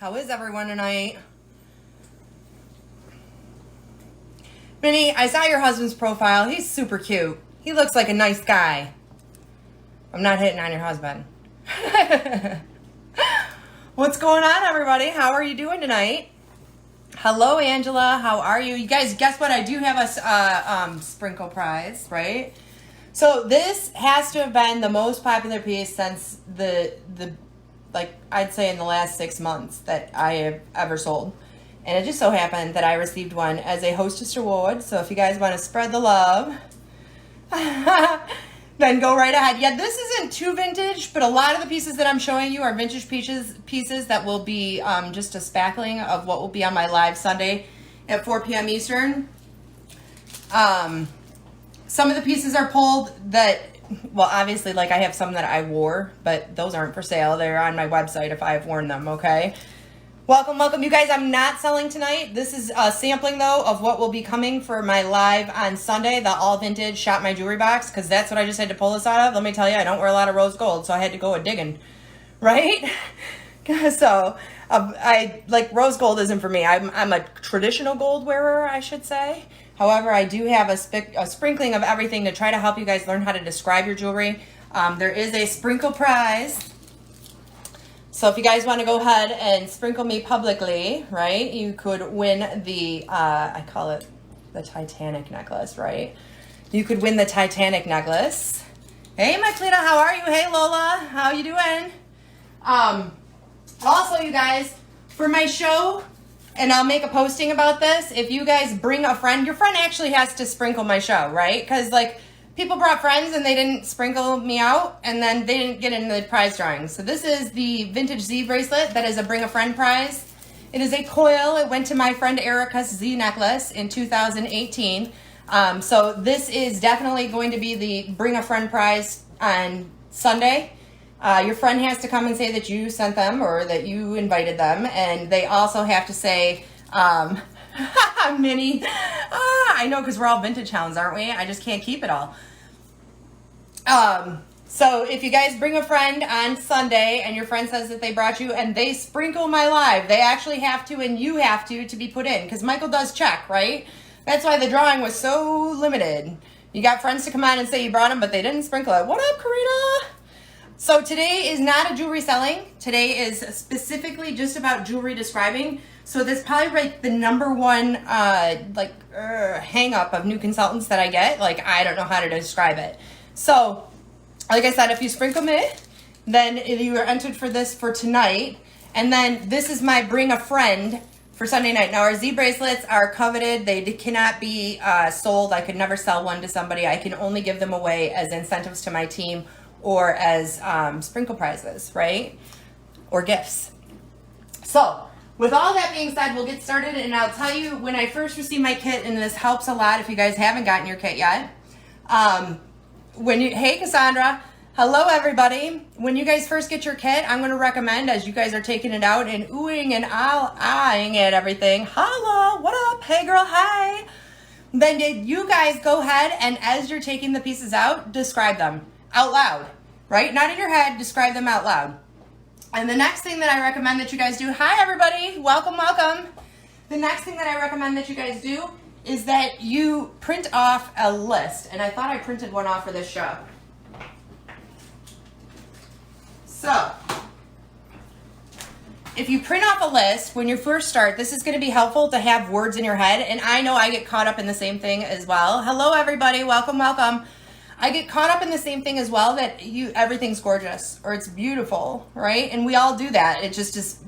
How is everyone tonight? Minnie, I saw your husband's profile. He's super cute. He looks like a nice guy. I'm not hitting on your husband. What's going on, everybody? How are you doing tonight? Hello, Angela. How are you? You guys, guess what? I do have a sprinkle prize, right? So this has to have been the most popular piece since the like, I'd say in the last 6 months that I have ever sold. And it just so happened that I received one as a hostess award. So if you guys want to spread the love, then go right ahead. Yeah, this isn't too vintage, but a lot of the pieces that I'm showing you are vintage pieces that will be just a spackling of what will be on my live Sunday at 4 p.m. Eastern. Some of the pieces are pulled that, well, obviously, like I have some that I wore, but those aren't for sale. They're on my website if I've worn them, okay? Welcome, welcome. You guys, I'm not selling tonight. This is a sampling, though, of what will be coming for my live on Sunday, the all vintage Shop My Jewelry box, because that's what I just had to pull this out of. Let me tell you, I don't wear a lot of rose gold, so I had to go a digging, right? So, I like rose gold isn't for me. I'm a traditional gold wearer, I should say. However, I do have a sprinkling of everything to try to help you guys learn how to describe your jewelry. There is a sprinkle prize. So if you guys want to go ahead and sprinkle me publicly, right, you could win the, I call it the Titanic necklace, right? You could win the Titanic necklace. Hey, Maclita, how are you? Hey, Lola, how you doing? Also, you guys, for my show, and I'll make a posting about this, if you guys bring a friend, your friend actually has to sprinkle my show, right? Because, like, people brought friends and they didn't sprinkle me out, and then they didn't get into the prize drawing. So this is the Vintage Z bracelet that is a Bring a Friend prize. It is a coil. It went to my friend Erica's Z necklace in 2018. So this is definitely going to be the Bring a Friend prize on Sunday. Your friend has to come and say that you sent them or that you invited them, and they also have to say, Minnie, I know, because we're all vintage hounds, aren't we? I just can't keep it all. So if you guys bring a friend on Sunday and your friend says that they brought you and they sprinkle my live, they actually have to and you have to be put in, because Michael does check, right? That's why the drawing was so limited. You got friends to come on and say you brought them, but they didn't sprinkle it. What up, Karina? So today is not a jewelry selling. Today is specifically just about jewelry describing. So this is probably like the number one hang up of new consultants that I get. Like, I don't know how to describe it. So, like I said, if you sprinkle me, then you are entered for this for tonight. And then this is my Bring a Friend for Sunday night. Now, our Z bracelets are coveted. They cannot be sold. I could never sell one to somebody. I can only give them away as incentives to my team or as sprinkle prizes, right? Or gifts. So, with all that being said, we'll get started, and I'll tell you when I first received my kit, and this helps a lot if you guys haven't gotten your kit yet. Hey Cassandra, hello everybody. When you guys first get your kit, I'm going to recommend, as you guys are taking it out and oohing and eyeing at everything, holla, what up, hey girl, hi. Then you guys go ahead and as you're taking the pieces out, describe them out loud, right? Not in your head, describe them out loud. And the next thing that I recommend that you guys do, hi everybody, welcome, welcome. The next thing that I recommend that you guys do is that you print off a list. And I thought I printed one off for this show. So, if you print off a list when you first start, this is going to be helpful to have words in your head. And I know I get caught up in the same thing as well. Hello everybody, welcome, welcome. I get caught up in the same thing as well, that everything's gorgeous or it's beautiful, right? And we all do that. It just is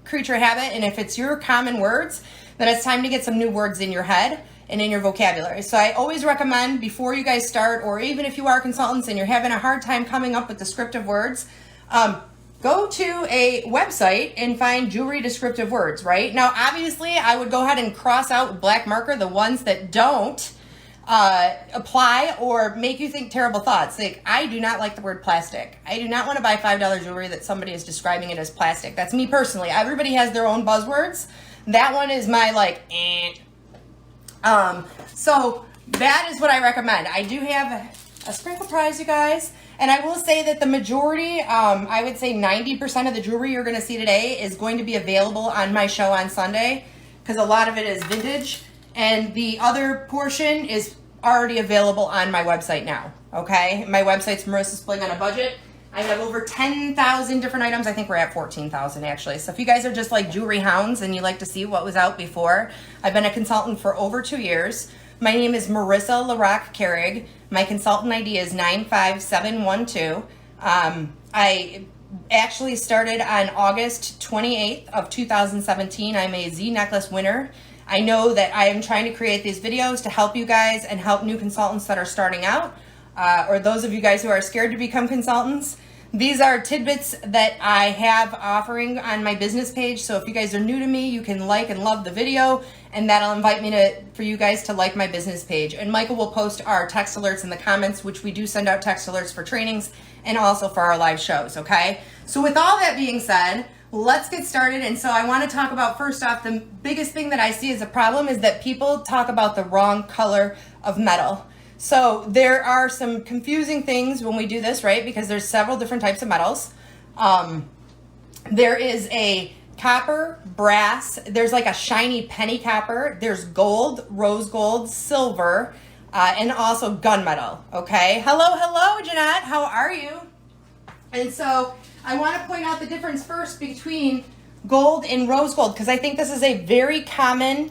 creature habit. And if it's your common words, then it's time to get some new words in your head and in your vocabulary. So I always recommend before you guys start, or even if you are consultants and you're having a hard time coming up with descriptive words, go to a website and find jewelry descriptive words, right? Now, obviously, I would go ahead and cross out with black marker the ones that don't apply or make you think terrible thoughts. Like, I do not like the word plastic. I do not want to buy $5 jewelry that somebody is describing it as plastic. That's me personally. Everybody has their own buzzwords. That one is my So that is what I recommend. I do have a sprinkle prize, you guys. And I will say that the majority, I would say 90% of the jewelry you're going to see today is going to be available on my show on Sunday, because a lot of it is vintage, and the other portion is already available on my website now. Okay, my website's Marissa's Bling on a Budget. I have over 10,000 different items. I think we're at 14,000 actually. So if you guys are just like jewelry hounds and you like to see what was out before, I've been a consultant for over 2 years. My name is Marissa LaRock-Carrig. My consultant ID is 95712. I actually started on August 28th of 2017. I'm a Z necklace winner. I know that I am trying to create these videos to help you guys and help new consultants that are starting out, or those of you guys who are scared to become consultants. These are tidbits that I have offering on my business page. So if you guys are new to me, you can like and love the video, and that'll invite me for you guys to like my business page. And Michael will post our text alerts in the comments, which we do send out text alerts for trainings and also for our live shows, okay? So with all that being said, let's get started. And so I want to talk about, first off, the biggest thing that I see as a problem is that people talk about the wrong color of metal. So there are some confusing things when we do this, right? Because there's several different types of metals. There is a copper, brass, there's like a shiny penny copper, there's gold, rose gold, silver, and also gunmetal, okay? Hello, Jeanette, how are you? And so I want to point out the difference first between gold and rose gold, because I think this is a very common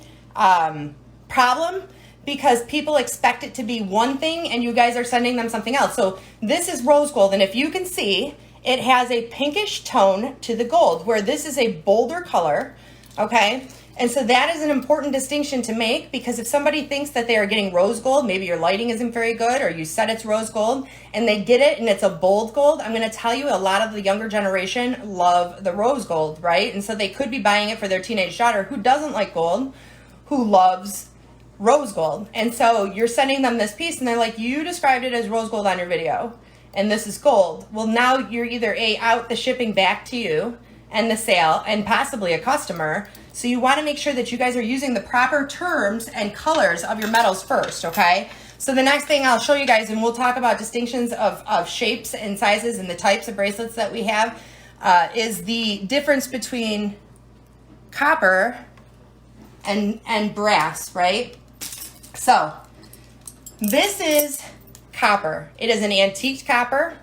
problem, because people expect it to be one thing and you guys are sending them something else. So this is rose gold, and if you can see, it has a pinkish tone to the gold, where this is a bolder color, okay? And so that is an important distinction to make, because if somebody thinks that they are getting rose gold, maybe your lighting isn't very good, or you said it's rose gold, and they get it and it's a bold gold, I'm gonna tell you a lot of the younger generation love the rose gold, right? And so they could be buying it for their teenage daughter who doesn't like gold, who loves rose gold. And so you're sending them this piece and they're like, you described it as rose gold on your video, and this is gold. Well, now you're either out the shipping back to you and the sale and possibly a customer. So you want to make sure that you guys are using the proper terms and colors of your metals first, okay? So the next thing I'll show you guys, and we'll talk about distinctions of shapes and sizes and the types of bracelets that we have, is the difference between copper and brass, right? So this is copper. It is an antique copper.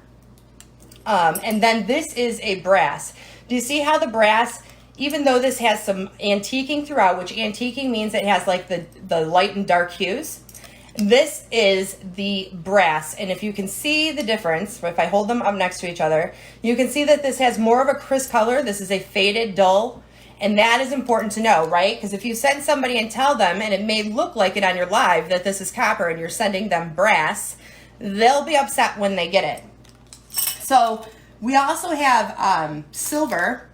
And then this is a brass. Do you see how the brass, even though this has some antiquing throughout, which antiquing means it has like the light and dark hues, this is the brass. And if you can see the difference, if I hold them up next to each other, you can see that this has more of a crisp color. This is a faded dull. And that is important to know, right? Because if you send somebody and tell them, and it may look like it on your live, that this is copper and you're sending them brass, they'll be upset when they get it. So we also have silver,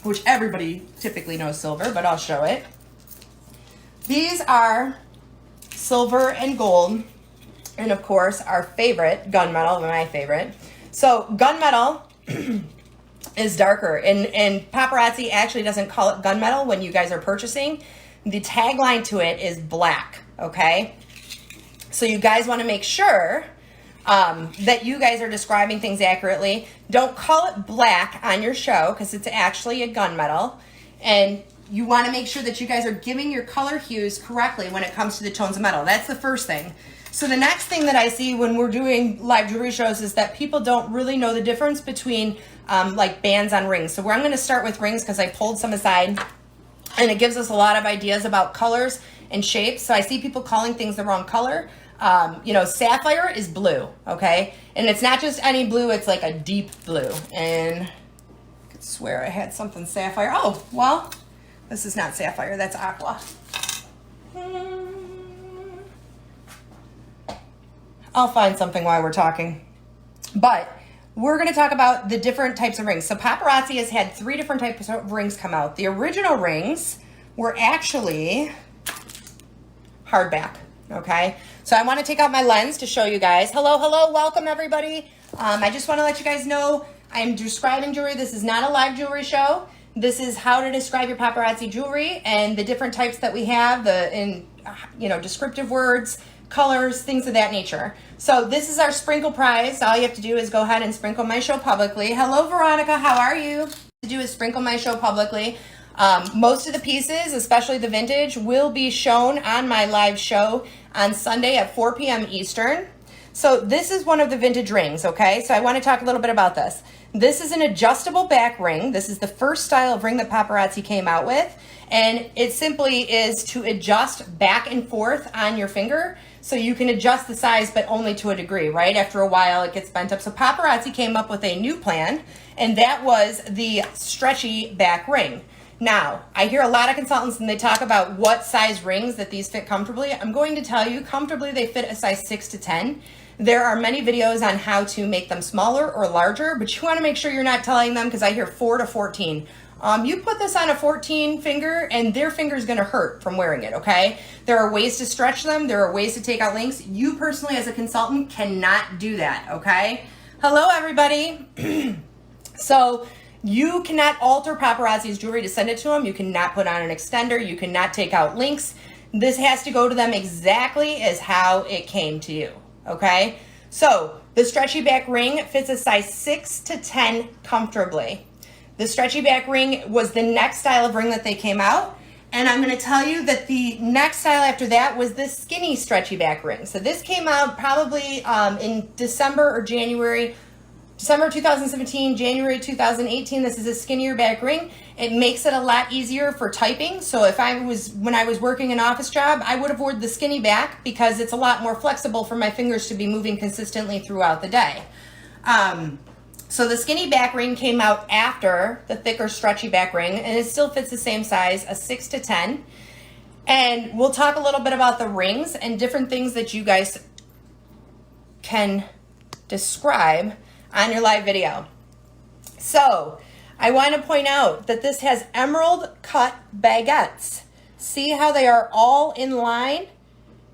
which everybody typically knows silver, but I'll show it. These are silver and gold, and of course our favorite, gunmetal, my favorite. So gunmetal is darker, and Paparazzi actually doesn't call it gunmetal when you guys are purchasing. The tagline to it is black, okay? So you guys want to make sure that you guys are describing things accurately. Don't call it black on your show, because it's actually a gunmetal, and you want to make sure that you guys are giving your color hues correctly when it comes to the tones of metal. That's the first thing. So the next thing that I see when we're doing live jewelry shows is that people don't really know the difference between like bands on rings. So I'm going to start with rings, because I pulled some aside, and it gives us a lot of ideas about colors and shapes. So I see people calling things the wrong color. You know, sapphire is blue, okay? And it's not just any blue, it's like a deep blue. And I could swear I had something sapphire. Oh, well, this is not sapphire, that's aqua. I'll find something while we're talking. But we're going to talk about the different types of rings. So Paparazzi has had 3 different types of rings come out. The original rings were actually hardback, okay? So I want to take out my lens to show you guys. Hello, welcome everybody. I just want to let you guys know I'm describing jewelry. This is not a live jewelry show. This is how to describe your Paparazzi jewelry and the different types that we have, descriptive words, colors, things of that nature. So this is our sprinkle prize. All you have to do is go ahead and sprinkle my show publicly. Hello, Veronica. How are you? To do is sprinkle my show publicly. Most of the pieces, especially the vintage, will be shown on my live show on Sunday at 4 p.m. Eastern. So this is one of the vintage rings, okay? So I want to talk a little bit about this. This is an adjustable back ring. This is the first style of ring that Paparazzi came out with. And it simply is to adjust back and forth on your finger. So you can adjust the size, but only to a degree, right? After a while, it gets bent up. So Paparazzi came up with a new plan, and that was the stretchy back ring. Now, I hear a lot of consultants and they talk about what size rings that these fit comfortably. I'm going to tell you, comfortably, they fit a size 6 to 10. There are many videos on how to make them smaller or larger, but you want to make sure you're not telling them, because I hear 4 to 14. You put this on a 14 finger and their finger is going to hurt from wearing it, okay? There are ways to stretch them. There are ways to take out links. You personally, as a consultant, cannot do that, okay? Hello, everybody. So you cannot alter Paparazzi's jewelry to send it to them. You cannot put on an extender. You cannot take out links. This has to go to them exactly as how it came to you, okay? So the stretchy back ring fits a size 6 to 10 comfortably. The stretchy back ring was the next style of ring that they came out. And I'm going to tell you that the next style after that was this skinny stretchy back ring. So this came out probably in December or January. December 2017, January 2018, this is a skinnier back ring. It makes it a lot easier for typing. So when I was working an office job, I would have worn the skinny back because it's a lot more flexible for my fingers to be moving consistently throughout the day. So the skinny back ring came out after the thicker stretchy back ring, and it still fits the same size, a 6 to 10. And we'll talk a little bit about the rings and different things that you guys can describe on your live video. So I want to point out that this has emerald cut baguettes. See how they are all in line?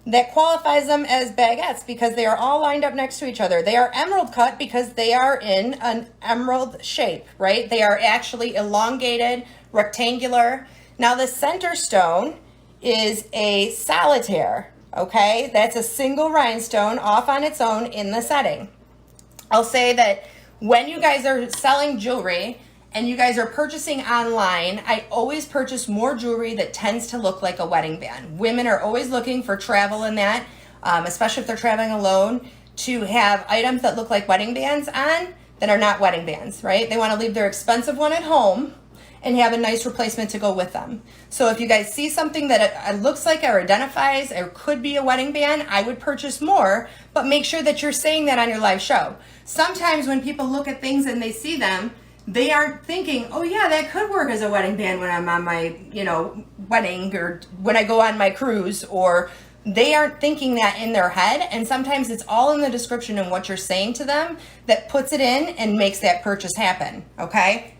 That qualifies them as baguettes because they are all lined up next to each other. They are emerald cut because they are in an emerald shape, right? They are actually elongated, rectangular. Now the center stone is a solitaire, okay? That's a single rhinestone off on its own in the setting. I'll say that when you guys are selling jewelry and you guys are purchasing online, I always purchase more jewelry that tends to look like a wedding band. Women are always looking for travel in that, especially if they're traveling alone, to have items that look like wedding bands on that are not wedding bands, right? They want to leave their expensive one at home and have a nice replacement to go with them. So if you guys see something that it looks like or identifies or could be a wedding band, I would purchase more, but make sure that you're saying that on your live show. Sometimes when people look at things and they see them, they aren't thinking, oh yeah, that could work as a wedding band when I'm on my, wedding, or when I go on my cruise, or they aren't thinking that in their head. And sometimes it's all in the description and what you're saying to them that puts it in and makes that purchase happen, okay?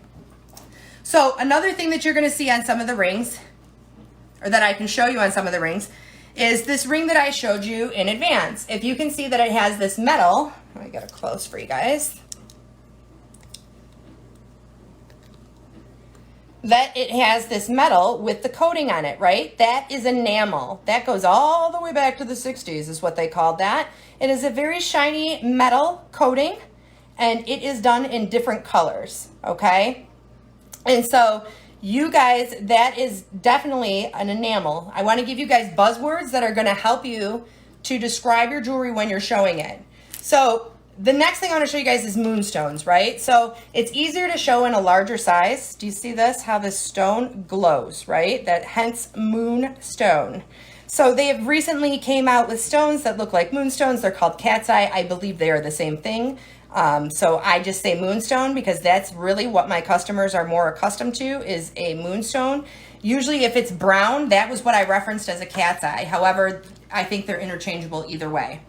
So another thing that you're going to see on some of the rings, or that I can show you on some of the rings, is this ring that I showed you in advance. If you can see that it has this metal, let me get it close for you guys, that it has this metal with the coating on it, right? That is enamel. That goes all the way back to the 60s is what they called that. It is a very shiny metal coating, and it is done in different colors, okay? And so you guys, that is definitely an enamel. I want to give you guys buzzwords that are going to help you to describe your jewelry when you're showing it. So the next thing I want to show you guys is moonstones, right? So it's easier to show in a larger size. Do you see this? How this stone glows, right? That hence moonstone. So they have recently came out with stones that look like moonstones. They're called cat's eye. I believe they are the same thing. So I just say moonstone because that's really what my customers are more accustomed to, is a moonstone. Usually if it's brown, that was what I referenced as a cat's eye. However, I think they're interchangeable either way.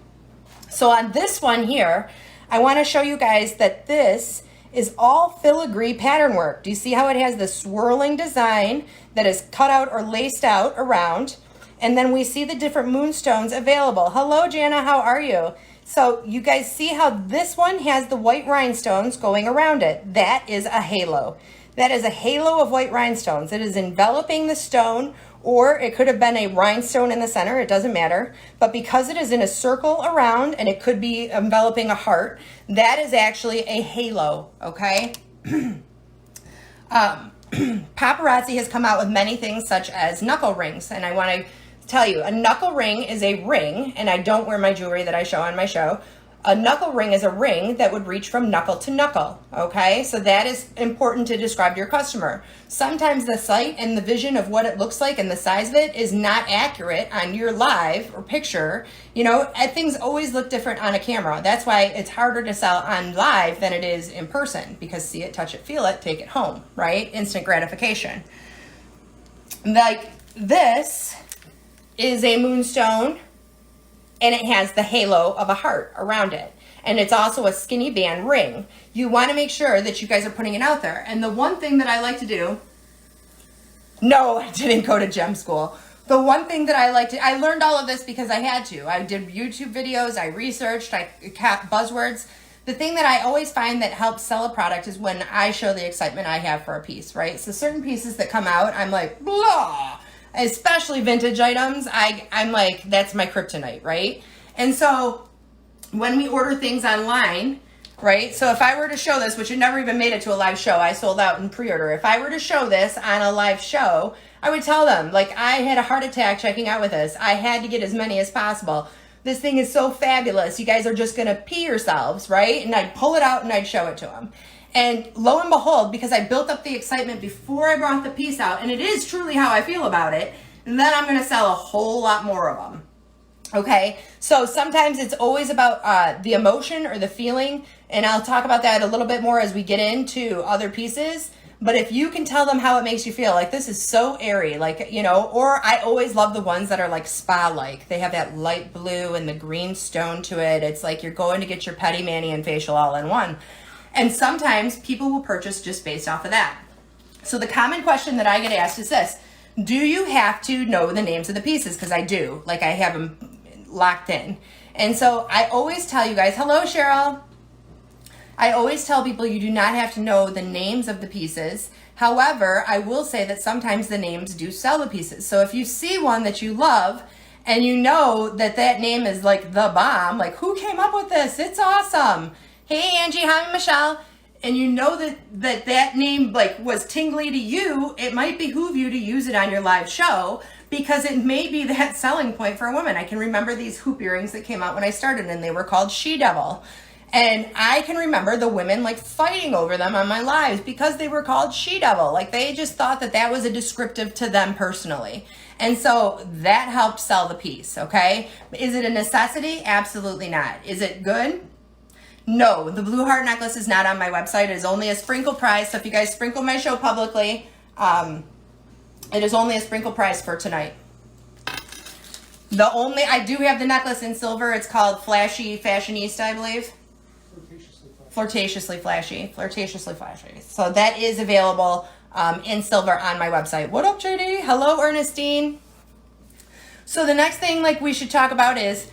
So on this one here, I want to show you guys that this is all filigree pattern work. Do you see how it has the swirling design that is cut out or laced out around? And then we see the different moonstones available. Hello, Jana, how are you? So you guys see how this one has the white rhinestones going around it. That is a halo. That is a halo of white rhinestones. It is enveloping the stone or it could have been a rhinestone in the center, it doesn't matter. But because it is in a circle around and it could be enveloping a heart, that is actually a halo, okay? Paparazzi has come out with many things such as knuckle rings, and I want to tell you, a knuckle ring is a ring, and I don't wear my jewelry that I show on my show. A knuckle ring is a ring that would reach from knuckle to knuckle, okay? So that is important to describe to your customer. Sometimes the sight and the vision of what it looks like and the size of it is not accurate on your live or picture. You know, things always look different on a camera. That's why it's harder to sell on live than it is in person, because see it, touch it, feel it, take it home, right? Instant gratification. Like this is a moonstone, and it has the halo of a heart around it. And it's also a skinny band ring. You want to make sure that you guys are putting it out there. And the one thing that I like to do, no, I didn't go to gem school. The one thing that I learned all of this because I had to. I did YouTube videos, I researched, I capped buzzwords. The thing that I always find that helps sell a product is when I show the excitement I have for a piece, right? So certain pieces that come out, I'm like, blah. Especially vintage items, I'm like, that's my kryptonite, right? And so when we order things online, right? So if I were to show this, which it never even made it to a live show, I sold out in pre-order. If I were to show this on a live show, I would tell them, like, I had a heart attack checking out with this. I had to get as many as possible. This thing is so fabulous. You guys are just going to pee yourselves, right? And I'd pull it out and I'd show it to them. And lo and behold, because I built up the excitement before I brought the piece out, and it is truly how I feel about it, and then I'm going to sell a whole lot more of them. Okay, so sometimes it's always about the emotion or the feeling, and I'll talk about that a little bit more as we get into other pieces. But if you can tell them how it makes you feel, like this is so airy, like, you know, or I always love the ones that are like spa-like. They have that light blue and the green stone to it. It's like you're going to get your pedi, mani, and facial all in one. And sometimes people will purchase just based off of that. So the common question that I get asked is this: do you have to know the names of the pieces? Because I do. Like, I have them locked in. And so I always tell you guys, hello, Cheryl. I always tell people you do not have to know the names of the pieces. However, I will say that sometimes the names do sell the pieces. So if you see one that you love and you know that that name is like the bomb, like, who came up with this? It's awesome. Hey, Angie, hi, Michelle. And you know that name like was tingly to you, it might behoove you to use it on your live show, because it may be that selling point for a woman. I can remember these hoop earrings that came out when I started, and they were called She Devil. And I can remember the women like fighting over them on my lives because they were called She Devil. Like, they just thought that that was a descriptive to them personally. And so that helped sell the piece, okay? Is it a necessity? Absolutely not. Is it good? No, the blue heart necklace is not on my website. It is only a sprinkle price. So if you guys sprinkle my show publicly, it is only a sprinkle price for tonight. I do have the necklace in silver. It's called Flashy Fashionista, I believe. Flirtatiously flashy. Flirtatiously flashy. So that is available in silver on my website. What up, JD? Hello, Ernestine. So the next thing like we should talk about is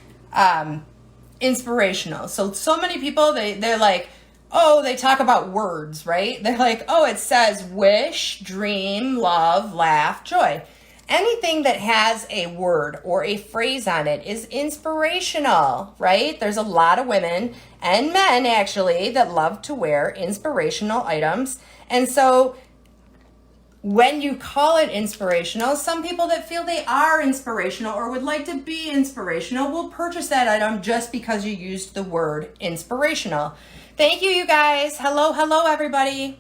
inspirational. So many people, they're like, oh, they talk about words, right? They're like, oh, it says wish, dream, love, laugh, joy. Anything that has a word or a phrase on it is inspirational, right? There's a lot of women and men actually that love to wear inspirational items. And so when you call it inspirational, some people that feel they are inspirational or would like to be inspirational will purchase that item just because you used the word inspirational. Thank you, you guys. Hello, everybody.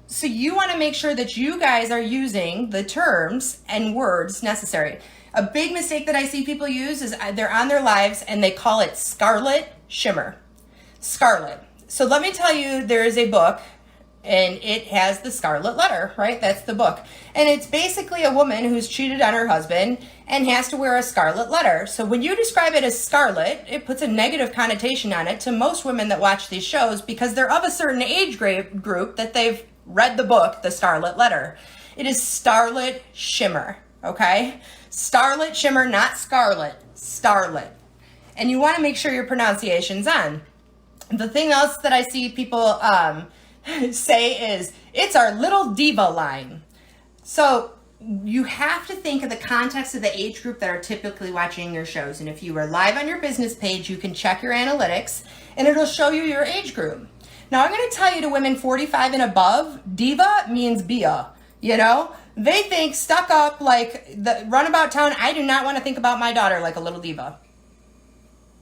So you want to make sure that you guys are using the terms and words necessary. A big mistake that I see people use is they're on their lives and they call it scarlet shimmer. Scarlet. So let me tell you, there is a book and it has the scarlet letter, right? That's the book. And it's basically a woman who's cheated on her husband and has to wear a scarlet letter. So when you describe it as scarlet, it puts a negative connotation on it to most women that watch these shows because they're of a certain age group that they've read the book, The Scarlet Letter. It is starlit shimmer, okay? Starlit shimmer, not scarlet, starlit. And you want to make sure your pronunciation's on. The thing else that I see people say is, it's our little diva line. So you have to think of the context of the age group that are typically watching your shows. And if you are live on your business page, you can check your analytics and it'll show you your age group. Now, I'm going to tell you to women 45 and above, diva means Bia, you know? They think stuck up like the runabout town. I do not want to think about my daughter like a little diva.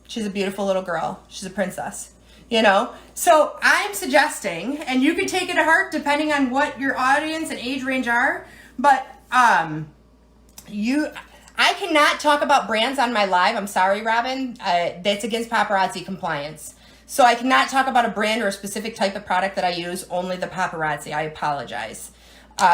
She's a beautiful little girl. She's a princess, you know? So I'm suggesting, and you can take it to heart depending on what your audience and age range are, but I cannot talk about brands on my live. I'm sorry, Robin. That's against paparazzi compliance. So I cannot talk about a brand or a specific type of product that I use, only the paparazzi. I apologize.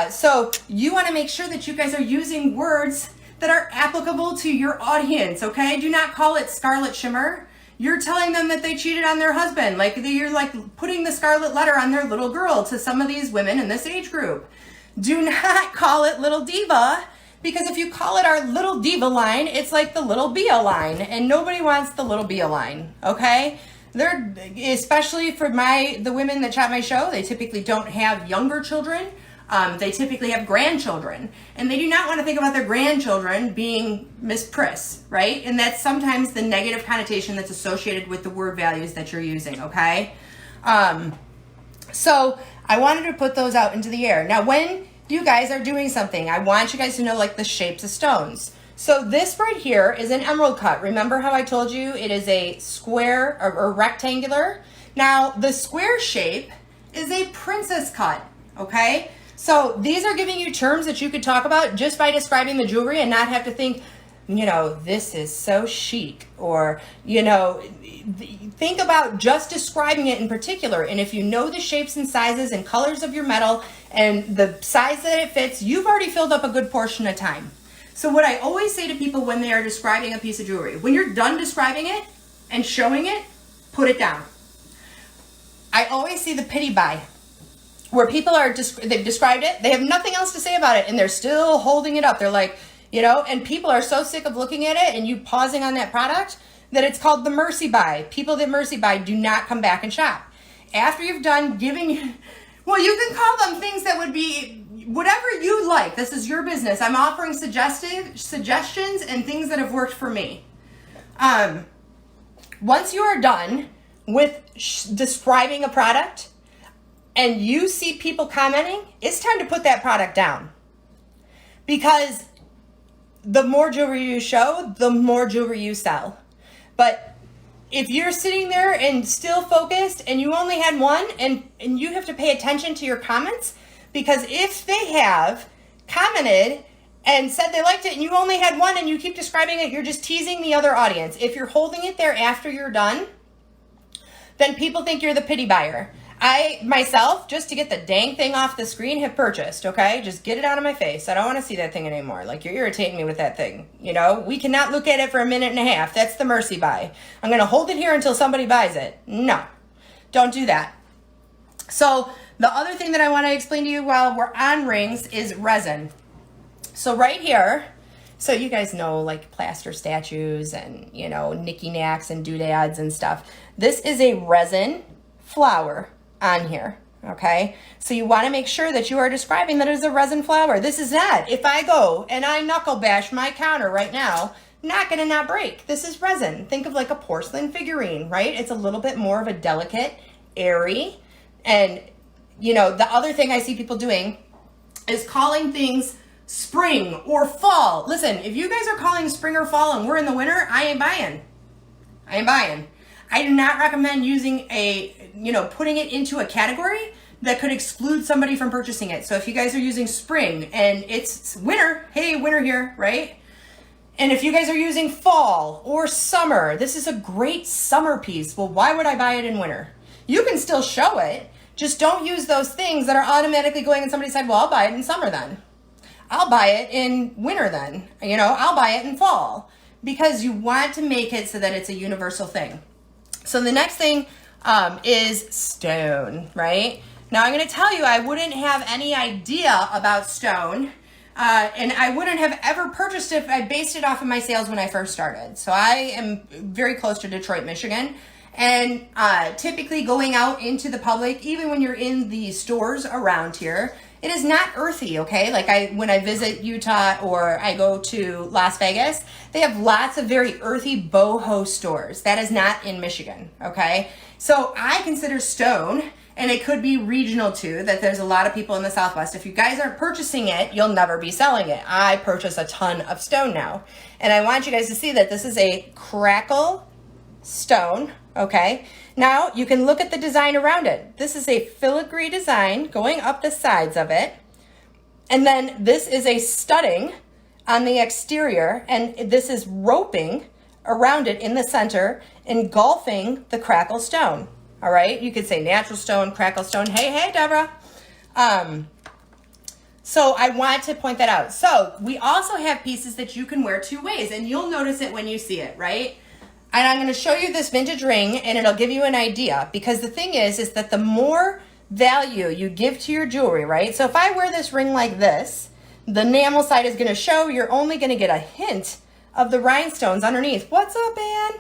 So you want to make sure that you guys are using words that are applicable to your audience, okay? Do not call it scarlet shimmer. You're telling them that they cheated on their husband. Like you're like putting the scarlet letter on their little girl to some of these women in this age group. Do not call it little diva, because if you call it our little diva line, it's like the little Bia line, and nobody wants the little Bia line, okay? They're, especially for the women that shop my show, they typically don't have younger children. They typically have grandchildren, and they do not want to think about their grandchildren being Miss Priss, right? And that's sometimes the negative connotation that's associated with the word values that you're using, okay? So I wanted to put those out into the air. Now, when you guys are doing something, I want you guys to know like the shapes of stones. So this right here is an emerald cut. Remember how I told you it is a square or rectangular? Now, the square shape is a princess cut, okay? So these are giving you terms that you could talk about just by describing the jewelry and not have to think, you know, this is so chic, or, you know, think about just describing it in particular. And if you know the shapes and sizes and colors of your metal and the size that it fits, you've already filled up a good portion of time. So what I always say to people when they are describing a piece of jewelry, when you're done describing it and showing it, put it down. I always see the pity buy, where people they've described it, they have nothing else to say about it, and they're still holding it up. They're like, you know, and people are so sick of looking at it and you pausing on that product that it's called the mercy buy. People that mercy buy do not come back and shop. After you've done giving, well, you can call them things that would be whatever you like. This is your business. I'm offering suggestions and things that have worked for me. Once you are done with describing a product and you see people commenting, it's time to put that product down. Because the more jewelry you show, the more jewelry you sell. But if you're sitting there and still focused and you only had one, and you have to pay attention to your comments, because if they have commented and said they liked it and you only had one and you keep describing it, you're just teasing the other audience. If you're holding it there after you're done, then people think you're the pity buyer. I, myself, just to get the dang thing off the screen, have purchased, okay? Just get it out of my face. I don't want to see that thing anymore. Like, you're irritating me with that thing. You know, we cannot look at it for a minute and a half. That's the mercy buy. I'm going to hold it here until somebody buys it. No, don't do that. So the other thing that I want to explain to you while we're on rings is resin. So right here, so you guys know like plaster statues and, you know, knicky-knacks and doodads and stuff. This is a resin flower on here, okay? So you want to make sure that you are describing that it is a resin flower. This is not, if I go and I knuckle bash my counter right now, not gonna not break. This is resin. Think of like a porcelain figurine, right? It's a little bit more of a delicate, airy, and you know, the other thing I see people doing is calling things spring or fall. Listen, if you guys are calling spring or fall and we're in the winter, I ain't buying. I ain't buying. I do not recommend using putting it into a category that could exclude somebody from purchasing it. So if you guys are using spring and it's winter, hey, winter here, right? And if you guys are using fall or summer, this is a great summer piece. Well, why would I buy it in winter? You can still show it. Just don't use those things that are automatically going in somebody's head. Well, I'll buy it in summer then. I'll buy it in winter then. You know, I'll buy it in fall. Because you want to make it so that it's a universal thing. So the next thing is stone, right? Now I'm going to tell you, I wouldn't have any idea about stone. And I wouldn't have ever purchased it if I based it off of my sales when I first started. So I am very close to Detroit, Michigan. And typically going out into the public, even when you're in the stores around here, It is not earthy, okay? Like when I visit Utah or I go to Las Vegas, they have lots of very earthy boho stores. That is not in Michigan, okay? So I consider stone, and it could be regional too, that there's a lot of people in the Southwest. If you guys aren't purchasing it, you'll never be selling it. I purchase a ton of stone now. And I want you guys to see that this is a crackle stone, okay? Now you can look at the design around it. This is a filigree design going up the sides of it. And then this is a studding on the exterior, and this is roping around it in the center, engulfing the crackle stone. All right, you could say natural stone, crackle stone. Hey, Deborah. So I want to point that out. So we also have pieces that you can wear two ways, and you'll notice it when you see it, right? And I'm going to show you this vintage ring, and it'll give you an idea, because the thing is that the more value you give to your jewelry, right? So if I wear this ring like this, the enamel side is going to show. You're only going to get a hint of the rhinestones underneath. What's up, Ann?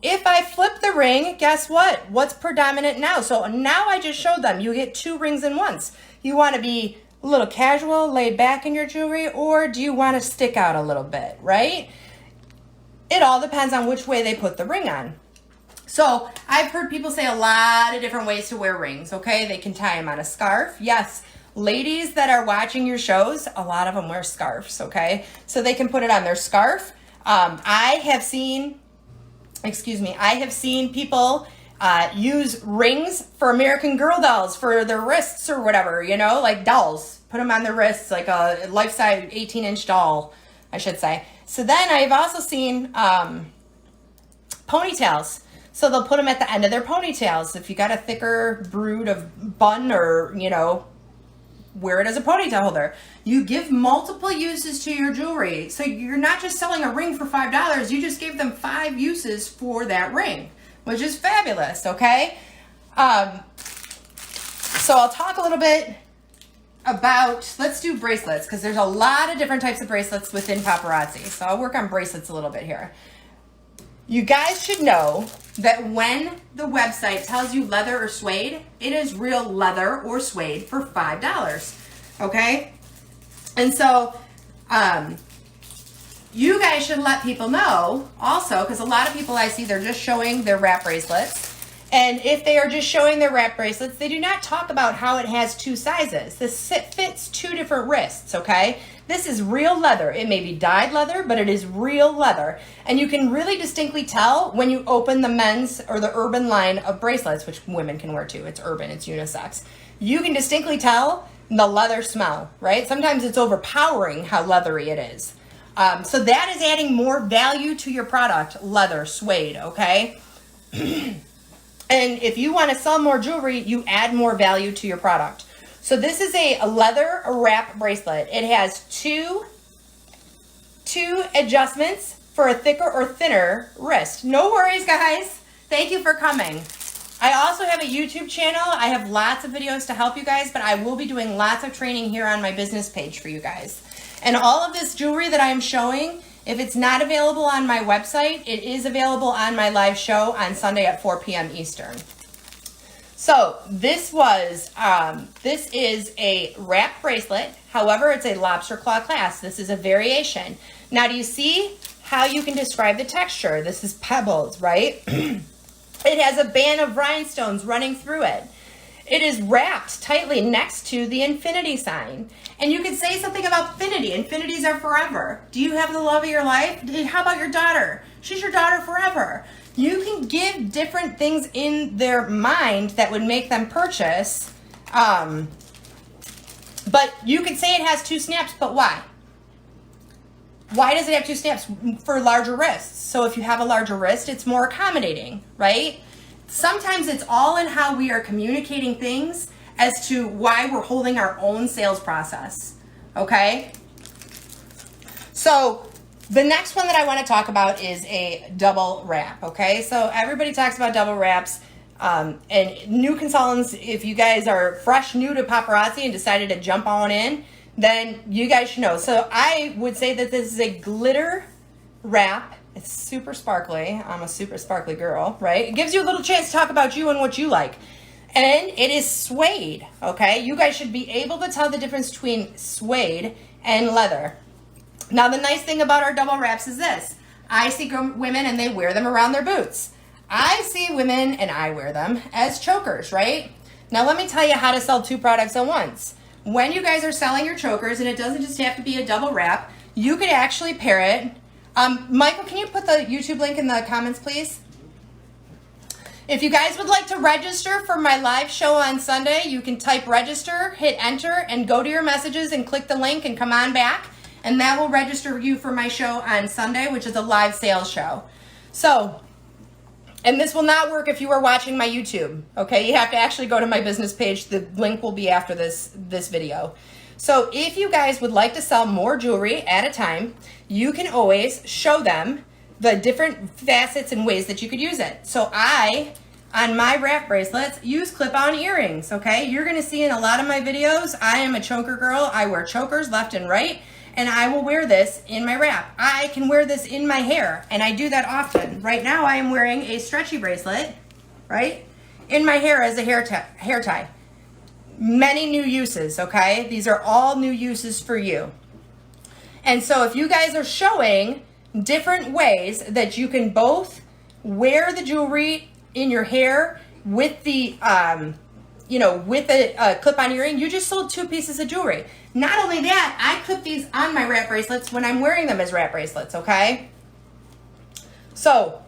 If I flip the ring, guess what? What's predominant now? So now I just showed them. You get two rings in once. You want to be a little casual, laid back in your jewelry, or do you want to stick out a little bit, right? It all depends on which way they put the ring on. So I've heard people say a lot of different ways to wear rings, okay? They can tie them on a scarf. Yes, ladies that are watching your shows, a lot of them wear scarves, okay? So they can put it on their scarf. I have seen people use rings for American Girl dolls for their wrists or whatever, you know, like dolls. Put them on their wrists, like a life-size 18-inch doll, I should say. So then I've also seen ponytails. So they'll put them at the end of their ponytails. If you got a thicker brood of bun, or, you know, wear it as a ponytail holder. You give multiple uses to your jewelry. So you're not just selling a ring for $5. You just gave them 5 uses for that ring, which is fabulous, okay? So I'll talk a little bit about, let's do bracelets, because there's a lot of different types of bracelets within Paparazzi. So I'll work on bracelets a little bit here. You guys should know that when the website tells you leather or suede, it is real leather or suede for $5, okay? And so you guys should let people know also, because a lot of people I see, they're just showing their wrap bracelets. And if they are just showing their wrap bracelets, they do not talk about how it has 2 sizes. This fits 2 different wrists, okay? This is real leather. It may be dyed leather, but it is real leather. And you can really distinctly tell when you open the men's or the urban line of bracelets, which women can wear too. It's urban, it's unisex. You can distinctly tell the leather smell, right? Sometimes it's overpowering how leathery it is. So that is adding more value to your product, leather, suede, okay? And if you want to sell more jewelry, you add more value to your product. So this is a leather wrap bracelet. It has two adjustments for a thicker or thinner wrist. No worries, guys. Thank you for coming. I also have a YouTube channel. I have lots of videos to help you guys, but I will be doing lots of training here on my business page for you guys. And all of this jewelry that I am showing, if it's not available on my website, it is available on my live show on Sunday at 4 p.m. Eastern. So this is a wrap bracelet. However, it's a lobster claw clasp. This is a variation. Now, do you see how you can describe the texture? This is pebbles, right? It has a band of rhinestones running through it. It is wrapped tightly next to the infinity sign. And you can say something about infinity. Infinities are forever. Do you have the love of your life? How about your daughter? She's your daughter forever. You can give different things in their mind that would make them purchase. But you could say it has 2 snaps, but why? Why does it have 2 snaps? For larger wrists. So if you have a larger wrist, it's more accommodating, right? Sometimes it's all in how we are communicating things as to why we're holding our own sales process, okay? So the next one that I want to talk about is a double wrap, okay? So everybody talks about double wraps, and new consultants, if you guys are fresh new to Paparazzi and decided to jump on in, then you guys should know. So I would say that this is a glitter wrap. It's super sparkly. I'm a super sparkly girl, right? It gives you a little chance to talk about you and what you like. And it is suede, okay? You guys should be able to tell the difference between suede and leather. Now, the nice thing about our double wraps is this. I see women and they wear them around their boots. I see women and I wear them as chokers, right? Now, let me tell you how to sell 2 products at once. When you guys are selling your chokers, and it doesn't just have to be a double wrap, you could actually pair it. Michael, can you put the YouTube link in the comments, please? If you guys would like to register for my live show on Sunday, you can type register, hit enter, and go to your messages and click the link and come on back. And that will register you for my show on Sunday, which is a live sales show. So, and this will not work if you are watching my YouTube, okay? You have to actually go to my business page. The link will be after this video. So if you guys would like to sell more jewelry at a time, you can always show them the different facets and ways that you could use it. So I, on my wrap bracelets, use clip-on earrings, okay? You're gonna see in a lot of my videos, I am a choker girl. I wear chokers left and right, and I will wear this in my wrap. I can wear this in my hair, and I do that often. Right now, I am wearing a stretchy bracelet, right, in my hair as a hair tie. Many new uses, okay? These are all new uses for you. And so if you guys are showing different ways that you can both wear the jewelry in your hair with the, with a clip-on earring, you just sold 2 pieces of jewelry. Not only that, I clip these on my wrap bracelets when I'm wearing them as wrap bracelets, okay? So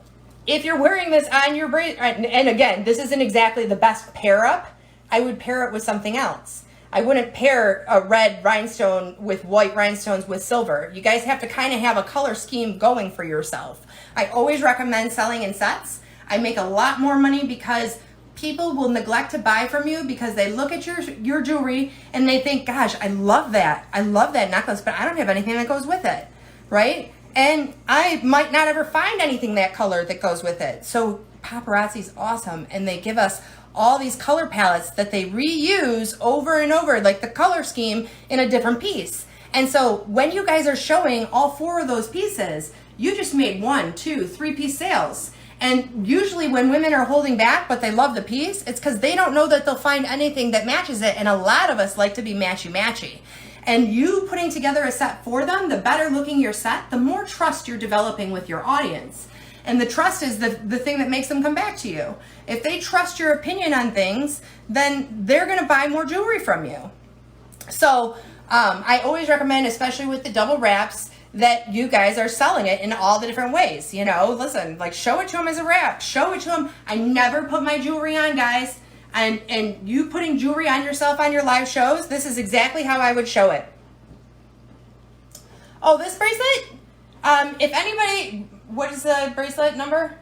if you're wearing this on your bracelet, and again, this isn't exactly the best pair up, I would pair it with something else. I wouldn't pair a red rhinestone with white rhinestones with silver. You guys have to kind of have a color scheme going for yourself. I always recommend selling in sets. I make a lot more money because people will neglect to buy from you because they look at your jewelry and they think, gosh, I love that. I love that necklace, but I don't have anything that goes with it, right? And I might not ever find anything that color that goes with it. So Paparazzi's awesome, and they give us all these color palettes that they reuse over and over, like the color scheme in a different piece. And so when you guys are showing all 4 of those pieces, you just made 1, 2, 3 piece sales. And usually when women are holding back, but they love the piece, it's because they don't know that they'll find anything that matches it. And a lot of us like to be matchy-matchy. And you putting together a set for them, the better looking your set, the more trust you're developing with your audience. And the trust is the thing that makes them come back to you. If they trust your opinion on things, then they're gonna buy more jewelry from you. So I always recommend, especially with the double wraps, that you guys are selling it in all the different ways. You know, listen, like show it to them as a wrap, show it to them. I never put my jewelry on, guys. And you putting jewelry on yourself on your live shows, this is exactly how I would show it. Oh, this bracelet? If anybody, what is the bracelet number?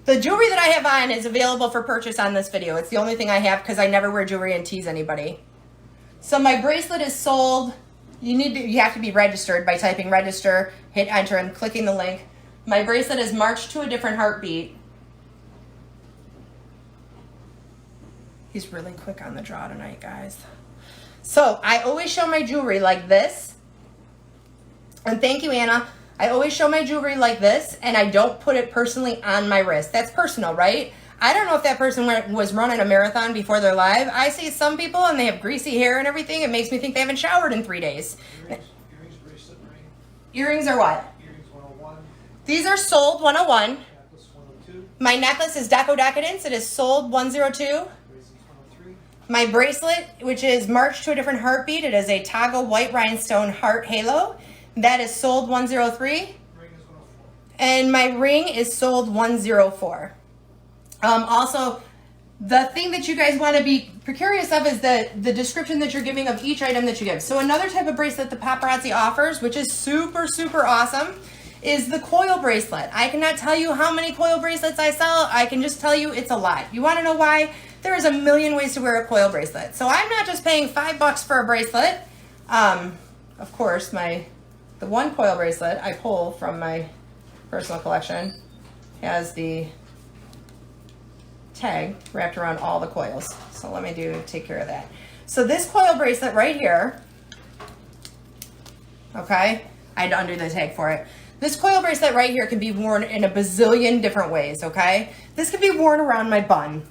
The jewelry that I have on is available for purchase on this video. It's the only thing I have because I never wear jewelry and tease anybody. So my bracelet is sold. You have to be registered by typing register, hit enter, and clicking the link. My bracelet is March to a Different Heartbeat. He's really quick on the draw tonight, guys. So I always show my jewelry like this. And thank you, Anna. I always show my jewelry like this, and I don't put it personally on my wrist. That's personal, right? I don't know if that person was running a marathon before their live. I see some people, and they have greasy hair and everything. It makes me think they haven't showered in 3 days. Earrings, bracelet, ring. Earrings are what? Earrings 101. These are sold 101. Necklace 102. My necklace is Deco Decadence. It is sold 102. Bracelets 103. My bracelet, which is March to a Different Heartbeat, it is a toggle white rhinestone heart halo. That is sold 103. Ring is 104. And my ring is sold 104. Also, the thing that you guys want to be curious of is the description that you're giving of each item that you give. So another type of bracelet the Paparazzi offers, which is super, super awesome, is the Coil bracelet. I cannot tell you how many Coil bracelets I sell. I can just tell you it's a lot. You want to know why? There is a million ways to wear a Coil bracelet. So I'm not just paying $5 for a bracelet. Of course, the one Coil bracelet I pull from my personal collection has the tag wrapped around all the coils. So let me take care of that. So this Coil bracelet right here, okay, I had to undo the tag for it. This Coil bracelet right here can be worn in a bazillion different ways, okay? This can be worn around my bun.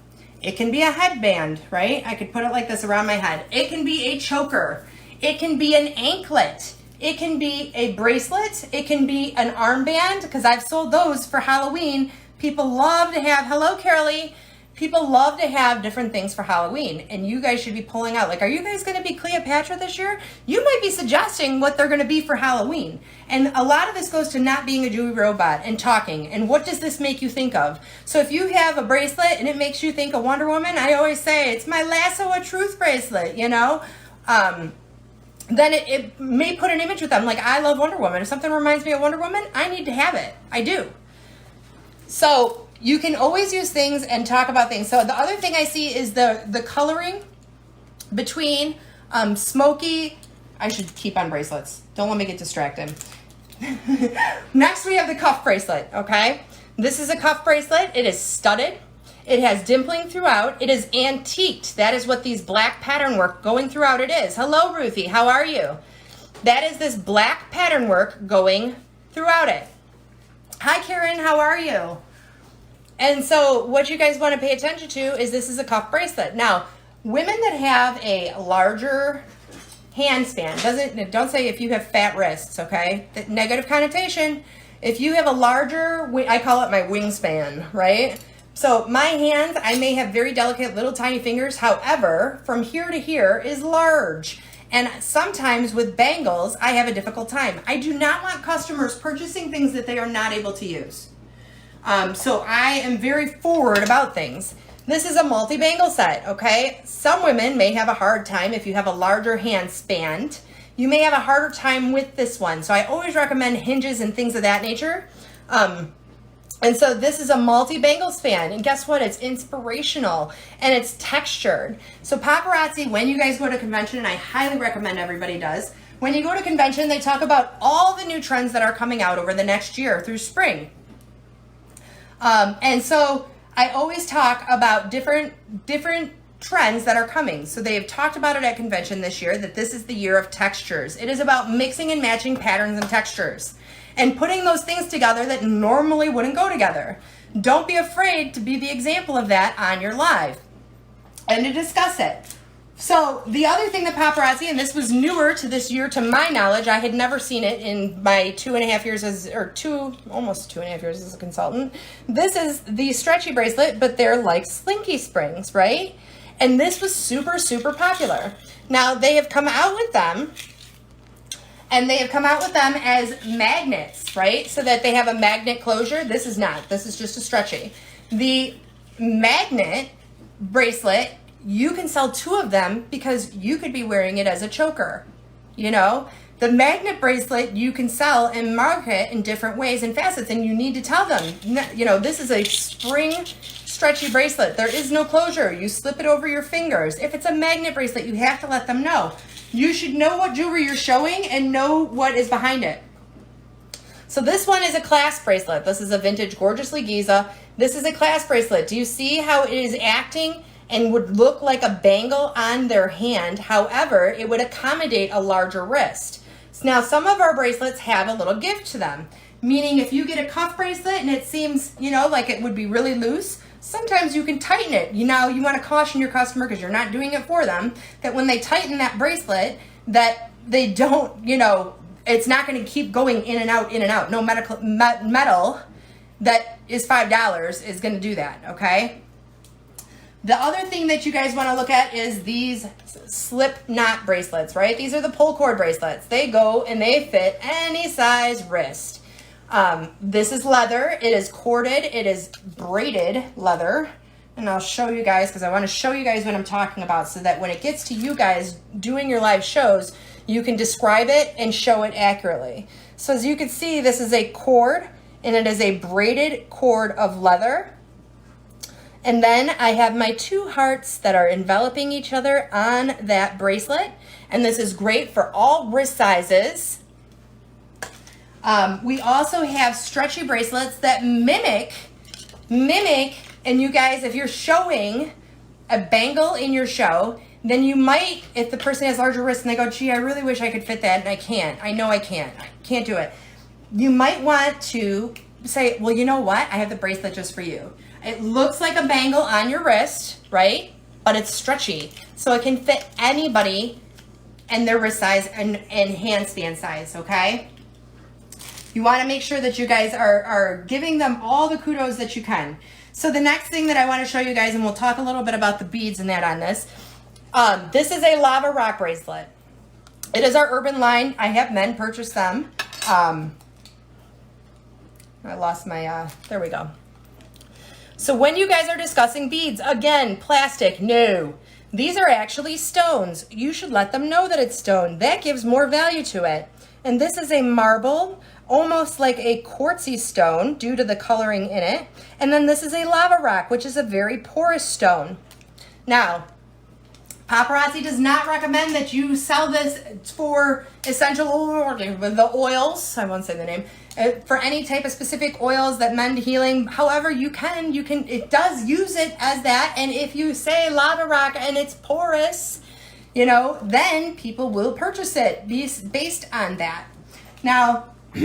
It can be a headband, right? I could put it like this around my head. It can be a choker. It can be an anklet. It can be a bracelet. It can be an armband, because I've sold those for Halloween. People love to have, hello, Carolee. People love to have different things for Halloween, and you guys should be pulling out. Like, are you guys going to be Cleopatra this year? You might be suggesting what they're going to be for Halloween. And a lot of this goes to not being a jewelry robot and talking. And what does this make you think of? So if you have a bracelet and it makes you think of Wonder Woman, I always say, it's my lasso of truth bracelet, you know? Then it may put an image with them. Like, I love Wonder Woman. If something reminds me of Wonder Woman, I need to have it. I do. So you can always use things and talk about things. So the other thing I see is the coloring between smoky. I should keep on bracelets. Don't let me get distracted. Next we have the cuff bracelet, okay? This is a cuff bracelet. It is studded. It has dimpling throughout. It is antiqued. That is what these black pattern work going throughout it is. Hello, Ruthie. How are you? That is this black pattern work going throughout it. Hi, Karen. How are you? And so what you guys want to pay attention to is this is a cuff bracelet. Now, women that have a larger hand span, don't say if you have fat wrists, okay? The negative connotation. If you have a larger, I call it my wingspan, right? So my hands, I may have very delicate little tiny fingers. However, from here to here is large. And sometimes with bangles, I have a difficult time. I do not want customers purchasing things that they are not able to use. So I am very forward about things. This is a multi-bangle set, okay? Some women may have a hard time if you have a larger hand span. You may have a harder time with this one. So I always recommend hinges and things of that nature. And so this is a multi-bangle span. And guess what? It's inspirational and it's textured. So Paparazzi, when you guys go to convention, and I highly recommend everybody does, when you go to convention, they talk about all the new trends that are coming out over the next year through spring. And so I always talk about different trends that are coming. So they have talked about it at convention this year, that this is the year of textures. It is about mixing and matching patterns and textures and putting those things together that normally wouldn't go together. Don't be afraid to be the example of that on your live and to discuss it. So the other thing that Paparazzi, and this was newer to this year to my knowledge, I had never seen it in my 2.5 years almost 2.5 years as a consultant. This is the stretchy bracelet, but they're like slinky springs, right? And this was super, super popular. Now they have come out with them, and they have come out with them as magnets, right? So that they have a magnet closure. This is not, this is just a stretchy. The magnet bracelet, you can sell 2 of them because you could be wearing it as a choker, you know? The magnet bracelet you can sell and market in different ways and facets, and you need to tell them, you know, this is a spring stretchy bracelet. There is no closure. You slip it over your fingers. If it's a magnet bracelet, you have to let them know. You should know what jewelry you're showing and know what is behind it. So this one is a clasp bracelet. This is a vintage Gorgeously Giza. This is a clasp bracelet. Do you see how it is acting and would look like a bangle on their hand? However, it would accommodate a larger wrist. So now some of our bracelets have a little give to them, meaning if you get a cuff bracelet and it seems, you know, like it would be really loose, sometimes you can tighten it. You know, you want to caution your customer, because you're not doing it for them, that when they tighten that bracelet, that they don't, you know, it's not going to keep going in and out, in and out. No metal that is $5 is going to do that, okay? The other thing that you guys want to look at is these slip knot bracelets, right? These are the pull cord bracelets. They go and they fit any size wrist. This is leather. It is corded. It is braided leather. And I'll show you guys, because I want to show you guys what I'm talking about, so that when it gets to you guys doing your live shows, you can describe it and show it accurately. So as you can see, this is a cord, and it is a braided cord of leather. And then I have my 2 hearts that are enveloping each other on that bracelet. And this is great for all wrist sizes. We also have stretchy bracelets that mimic, and you guys, if you're showing a bangle in your show, then you might, if the person has larger wrists and they go, gee, I really wish I could fit that, and I can't. I know I can't. I can't do it. You might want to say, well, you know what? I have the bracelet just for you. It looks like a bangle on your wrist, right? But it's stretchy. So it can fit anybody and their wrist size and handstand size, okay? You want to make sure that you guys are giving them all the kudos that you can. So the next thing that I want to show you guys, and we'll talk a little bit about the beads and that on this. This is a lava rock bracelet. It is our urban line. I have men purchase them. I lost my, there we go. So when you guys are discussing beads, again, plastic, no. These are actually stones. You should let them know that it's stone. That gives more value to it. And this is a marble, almost like a quartzy stone due to the coloring in it. And then this is a lava rock, which is a very porous stone. Now, Paparazzi does not recommend that you sell this for essential oil, the oils, I won't say the name, for any type of specific oils that mend healing. However, you can, it does use it as that. And if you say lava rock and it's porous, you know, then people will purchase it based on that. Now, let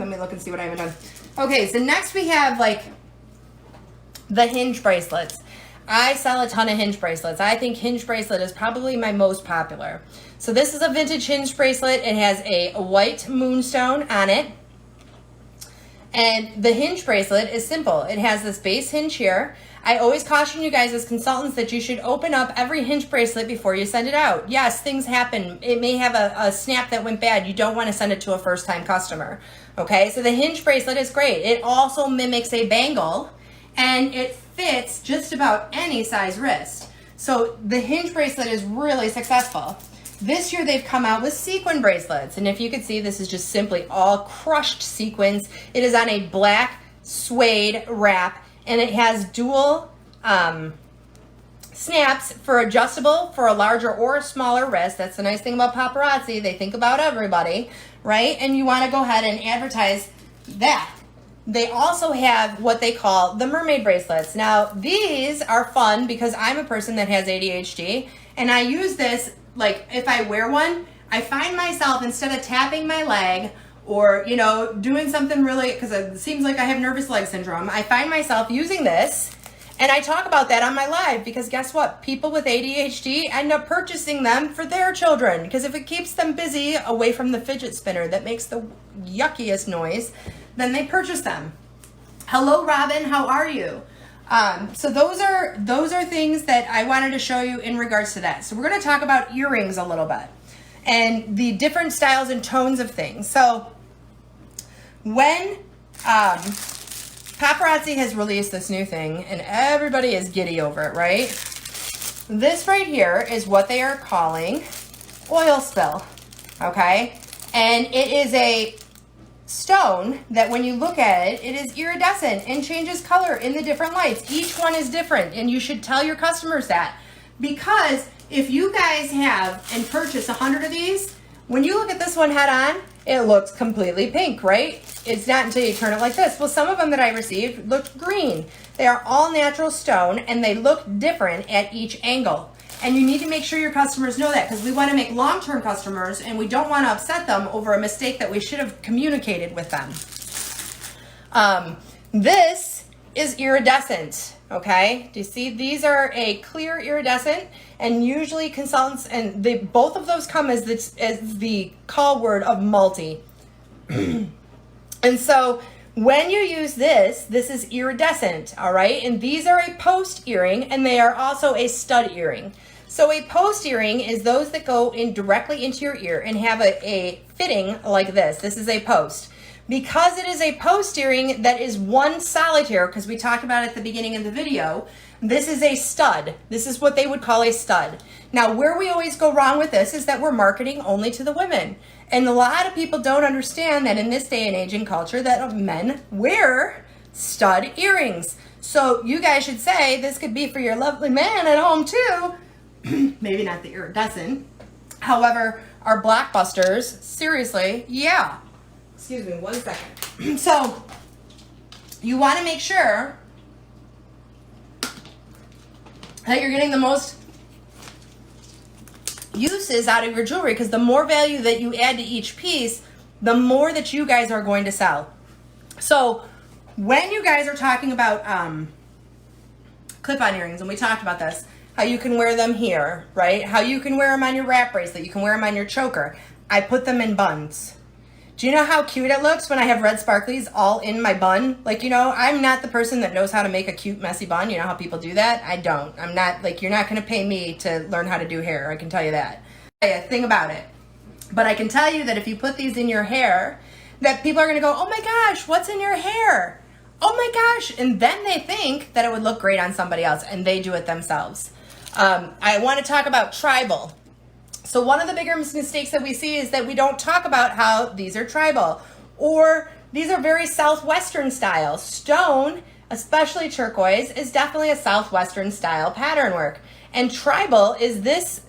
me look and see what I haven't done. Okay, so next we have like the Hinge bracelets. I sell a ton of Hinge bracelets. I think Hinge bracelet is probably my most popular. So this is a vintage Hinge bracelet. It has a white moonstone on it. And the Hinge bracelet is simple. It has this base hinge here. I always caution you guys as consultants that you should open up every Hinge bracelet before you send it out. Yes, things happen. It may have a snap that went bad. You don't want to send it to a first-time customer. Okay, so the Hinge bracelet is great. It also mimics a bangle, and it fits just about any size wrist. So the Hinge bracelet is really successful. This year they've come out with sequin bracelets. And if you could see, this is just simply all crushed sequins. It is on a black suede wrap, and it has dual snaps for adjustable for a larger or a smaller wrist. That's the nice thing about Paparazzi. They think about everybody, right? And you want to go ahead and advertise that. They also have what they call the mermaid bracelets. Now, these are fun because I'm a person that has ADHD, and I use this, like, if I wear one, I find myself, instead of tapping my leg or, you know, doing something really, because it seems like I have nervous leg syndrome, I find myself using this, and I talk about that on my live because guess what? People with ADHD end up purchasing them for their children because if it keeps them busy away from the fidget spinner that makes the yuckiest noise, then they purchase them. Hello, Robin, how are you? So those are things that I wanted to show you in regards to that. So we're going to talk about earrings a little bit and the different styles and tones of things. So when Paparazzi has released this new thing and everybody is giddy over it, right? This right here is what they are calling oil spill, okay? And it is a stone that when you look at it, it is iridescent and changes color in the different lights. Each one is different, and you should tell your customers that, because if you guys have and purchase 100 of these, when you look at this one head on, it looks completely pink, right? It's not until you turn it like this. Well, some of them that I received looked green. They are all natural stone, and they look different at each angle. And you need to make sure your customers know that because we want to make long-term customers and we don't want to upset them over a mistake that we should have communicated with them. This is iridescent, okay? Do you see? These are a clear iridescent, and usually consultants, and both of those come as the call word of multi. And so when you use this is iridescent, all right? And these are a post earring, and they are also a stud earring. So a post earring is those that go in directly into your ear and have a fitting like this. This is a post. Because it is a post earring that is one solitaire, because we talked about it at the beginning of the video, this is a stud. This is what they would call a stud. Now, where we always go wrong with this is that we're marketing only to the women. And a lot of people don't understand that in this day and age and culture that men wear stud earrings. So you guys should say this could be for your lovely man at home too. Maybe not the iridescent. However, our blockbusters, seriously, yeah. Excuse me, 1 second. So you want to make sure that you're getting the most uses out of your jewelry, because the more value that you add to each piece, the more that you guys are going to sell. So when you guys are talking about clip-on earrings, and we talked about this, how you can wear them here, right? How you can wear them on your wrap bracelet, you can wear them on your choker. I put them in buns. Do you know how cute it looks when I have red sparklies all in my bun? Like, you know, I'm not the person that knows how to make a cute, messy bun. You know how people do that? I don't. I'm not, like, you're not going to pay me to learn how to do hair. I can tell you that. Think about it. But I can tell you that if you put these in your hair, that people are going to go, oh my gosh, what's in your hair? Oh my gosh. And then they think that it would look great on somebody else, and they do it themselves. I want to talk about tribal. So one of the bigger mistakes that we see is that we don't talk about how these are tribal, or these are very Southwestern style. Stone, especially turquoise, is definitely a Southwestern style pattern work. And tribal is this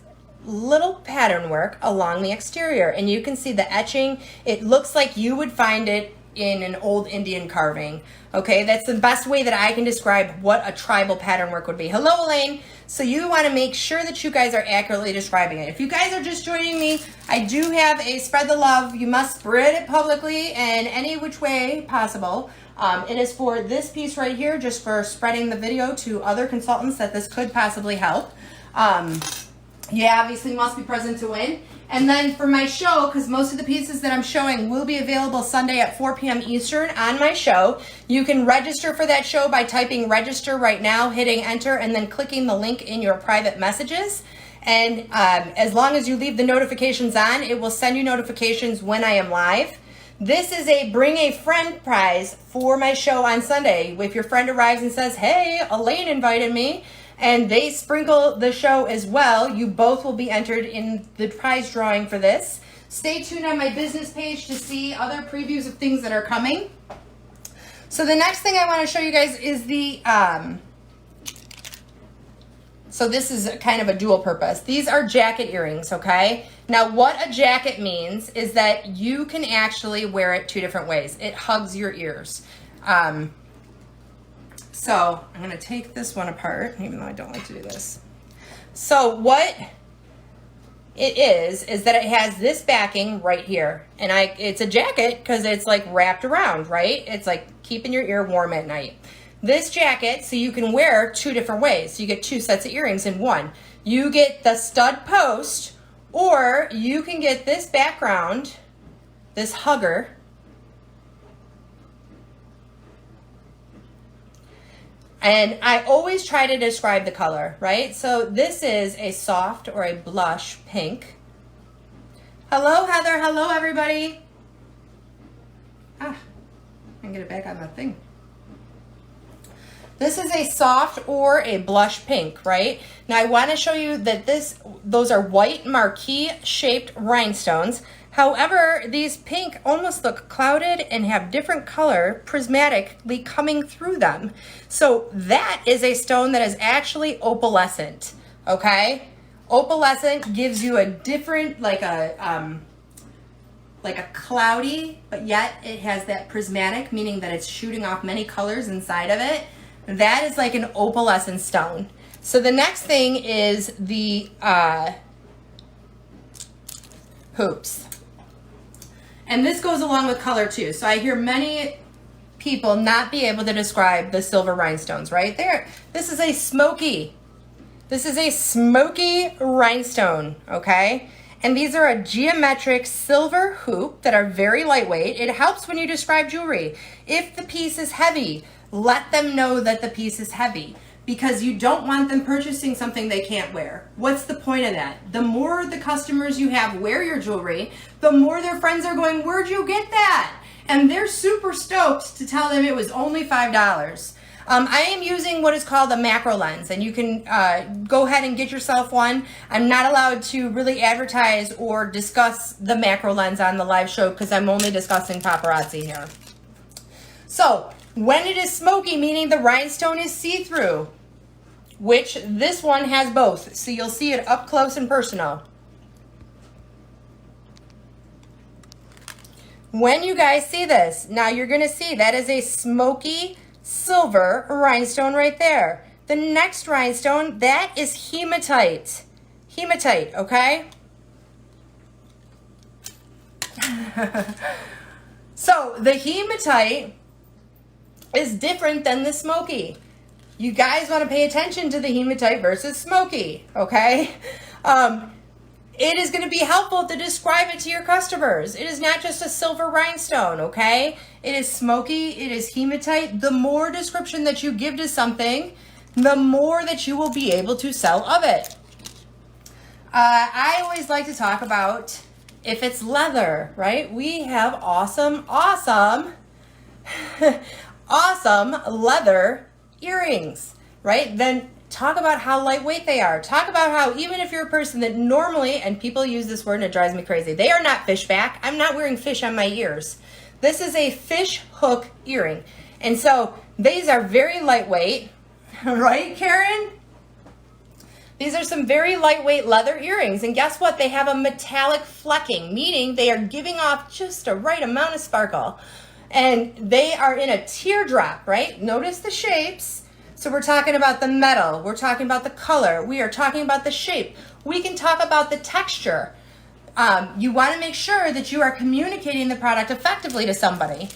little pattern work along the exterior. And you can see the etching. It looks like you would find it in an old Indian carving. Okay, that's the best way that I can describe what a tribal pattern work would be. Hello, Elaine. So you want to make sure that you guys are accurately describing it. If you guys are just joining me, I do have a spread the love. You must spread it publicly in any which way possible. It is for this piece right here, just for spreading the video to other consultants that this could possibly help. You obviously must be present to win. And then for my show, because most of the pieces that I'm showing will be available Sunday at 4 p.m. Eastern on my show, you can register for that show by typing register right now, hitting enter, and then clicking the link in your private messages. And as long as you leave the notifications on, it will send you notifications when I am live. This is a bring a friend prize for my show on Sunday. If your friend arrives and says, hey, Elaine invited me, and they sprinkle the show as well, you both will be entered in the prize drawing for this. Stay tuned on my business page to see other previews of things that are coming. So the next thing I want to show you guys is the, so this is kind of a dual purpose. These are jacket earrings, okay? Now what a jacket means is that you can actually wear it two different ways. It hugs your ears. So I'm going to take this one apart, even though I don't like to do this. So what it is that it has this backing right here. And it's a jacket because it's like wrapped around, right? It's like keeping your ear warm at night. This jacket, so you can wear two different ways. So you get two sets of earrings in one. You get the stud post, or you can get this background, this hugger. And I always try to describe the color, right? So this is a soft or a blush pink. Hello, Heather. Hello, everybody. I can get it back on the thing. This is a soft or a blush pink, right? Now I want to show you that those are white marquee shaped rhinestones. However, these pink almost look clouded and have different color prismatically coming through them. So that is a stone that is actually opalescent, okay? Opalescent gives you a different, like a cloudy, but yet it has that prismatic, meaning that it's shooting off many colors inside of it. That is like an opalescent stone. So the next thing is the hoops. And this goes along with color too. So I hear many people not be able to describe the silver rhinestones right there. This is a smoky rhinestone, okay? And these are a geometric silver hoop that are very lightweight. It helps when you describe jewelry. If the piece is heavy, let them know that the piece is heavy, because you don't want them purchasing something they can't wear. What's the point of that? The more the customers you have wear your jewelry, the more their friends are going, where'd you get that? And they're super stoked to tell them it was only $5. I am using what is called a macro lens, and you can go ahead and get yourself one. I'm not allowed to really advertise or discuss the macro lens on the live show because I'm only discussing paparazzi here. So when it is smoky, meaning the rhinestone is see-through, which this one has both. So you'll see it up close and personal. When you guys see this, now you're going to see that is a smoky silver rhinestone right there. The next rhinestone, that is hematite. Hematite, okay? So the hematite is different than the smoky. You guys want to pay attention to the hematite versus smoky, okay? It is going to be helpful to describe it to your customers. It is not just a silver rhinestone, okay? It is smoky, it is hematite. The more description that you give to something, the more that you will be able to sell of it. I always like to talk about if it's leather, right? We have awesome leather earrings, right? Then talk about how lightweight they are. Talk about how even if you're a person that normally, and people use this word and it drives me crazy, they are not fish back. I'm not wearing fish on my ears. This is a fish hook earring. And so these are very lightweight, right, Karen? These are some very lightweight leather earrings. And guess what? They have a metallic flecking, meaning they are giving off just the right amount of sparkle. And they are in a teardrop, right? Notice the shapes. So we're talking about the metal. We're talking about the color. We are talking about the shape. We can talk about the texture. You want to make sure that you are communicating the product effectively to somebody.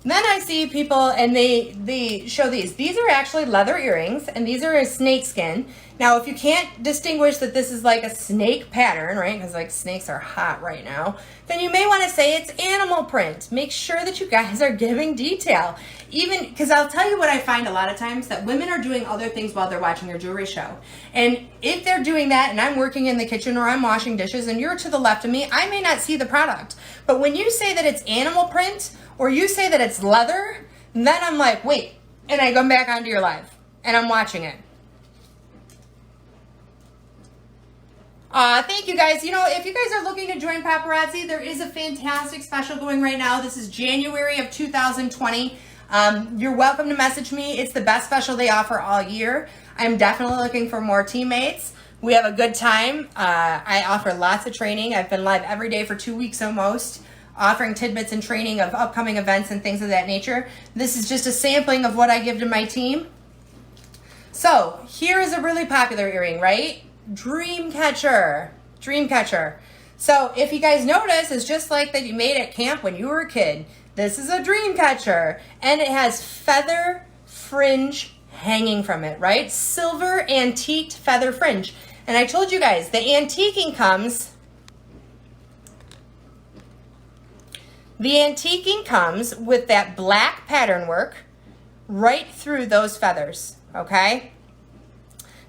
Then I see people and they show these. These are actually leather earrings and these are a snake skin. Now, if you can't distinguish that this is like a snake pattern, right? Because like snakes are hot right now. Then you may want to say it's animal print. Make sure that you guys are giving detail. Even because I'll tell you what I find a lot of times, that women are doing other things while they're watching your jewelry show. And if they're doing that and I'm working in the kitchen or I'm washing dishes and you're to the left of me, I may not see the product. But when you say that it's animal print or you say that it's leather, then I'm like, wait. And I come back onto your live and I'm watching it. Thank you guys. You know, if you guys are looking to join Paparazzi, there is a fantastic special going right now. This is January of 2020. You're welcome to message me. It's the best special they offer all year. I'm definitely looking for more teammates. We have a good time. I offer lots of training. I've been live every day for 2 weeks almost, offering tidbits and training of upcoming events and things of that nature. This is just a sampling of what I give to my team. So here is a really popular earring, right? Dreamcatcher. So if you guys notice, it's just like that you made at camp when you were a kid. This is a dreamcatcher and it has feather fringe hanging from it, right? Silver antiqued feather fringe. And I told you guys, the antiquing comes with that black pattern work right through those feathers, okay?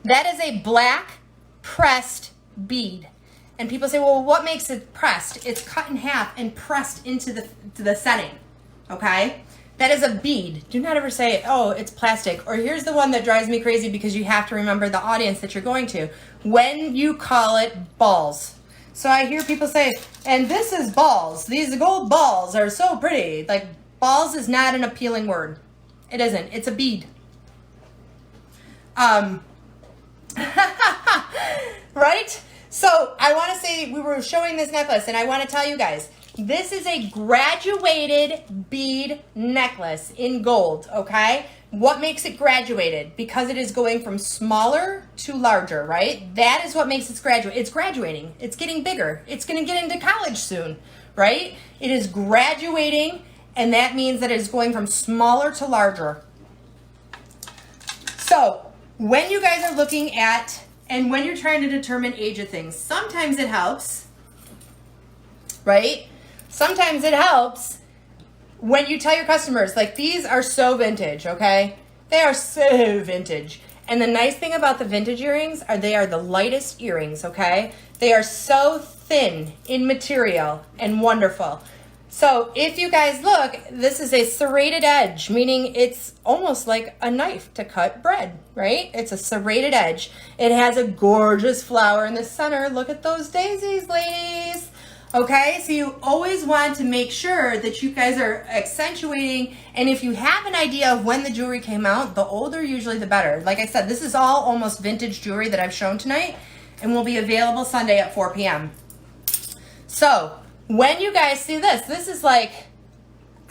That is a black pressed bead. And people say, well, what makes it pressed? It's cut in half and pressed into the setting, okay? That is a bead. Do not ever say, oh, it's plastic. Or here's the one that drives me crazy because you have to remember the audience that you're going to. When you call it balls. So I hear people say, and this is balls. These gold balls are so pretty. Like, balls is not an appealing word. It isn't. It's a bead. Right? So I want to say we were showing this necklace and I want to tell you guys, this is a graduated bead necklace in gold, okay? What makes it graduated? Because it is going from smaller to larger, right? That is what makes it graduate. It's graduating. It's getting bigger. It's going to get into college soon, right? It is graduating and that means that it is going from smaller to larger. So when you guys are looking at and when you're trying to determine age of things, sometimes it helps, right? Sometimes it helps when you tell your customers, like, these are so vintage, okay? They are so vintage. And the nice thing about the vintage earrings are they are the lightest earrings, okay? They are so thin in material and wonderful. So if you guys look, this is a serrated edge, meaning it's almost like a knife to cut bread, right? It's a serrated edge. It has a gorgeous flower in the center. Look at those daisies, ladies. Okay, so you always want to make sure that you guys are accentuating. And if you have an idea of when the jewelry came out, the older usually the better. Like I said, this is all almost vintage jewelry that I've shown tonight and will be available Sunday at 4 p.m. So when you guys see this, this is like,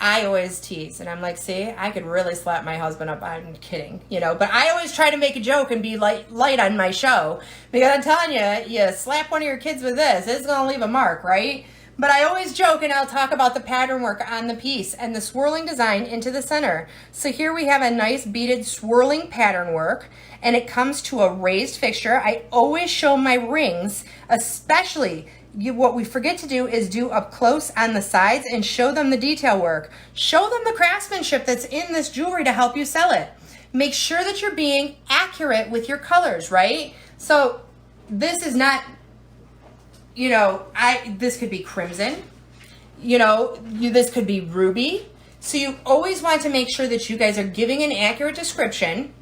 I always tease and I'm like, see, I could really slap my husband up. I'm kidding, you know, but I always try to make a joke and be light on my show because I'm telling you, you slap one of your kids with this, it's going to leave a mark, right? But I always joke and I'll talk about the pattern work on the piece and the swirling design into the center. So here we have a nice beaded swirling pattern work, and it comes to a raised fixture. I always show my rings, especially what we forget to do is do up close on the sides and show them the detail work. Show them the craftsmanship that's in this jewelry to help you sell it. Make sure that you're being accurate with your colors, right? So this is not, you know, this could be crimson, you know, this could be ruby. So you always want to make sure that you guys are giving an accurate description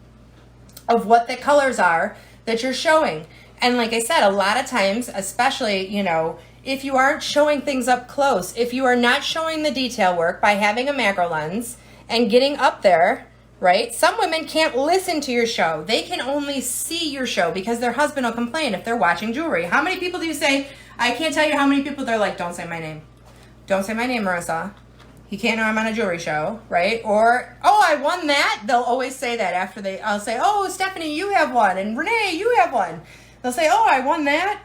of what the colors are that you're showing. And like I said, a lot of times, especially, you know, if you aren't showing things up close, if you are not showing the detail work by having a macro lens and getting up there, right? Some women can't listen to your show. They can only see your show because their husband will complain if they're watching jewelry. How many people do you say, I can't tell you how many people they're like, don't say my name. Don't say my name, Marissa. He can't know I'm on a jewelry show, right? Or, oh, I won that. They'll always say that after I'll say, oh, Stephanie, you have one. And Renee, you have one. They'll say, oh, I won that.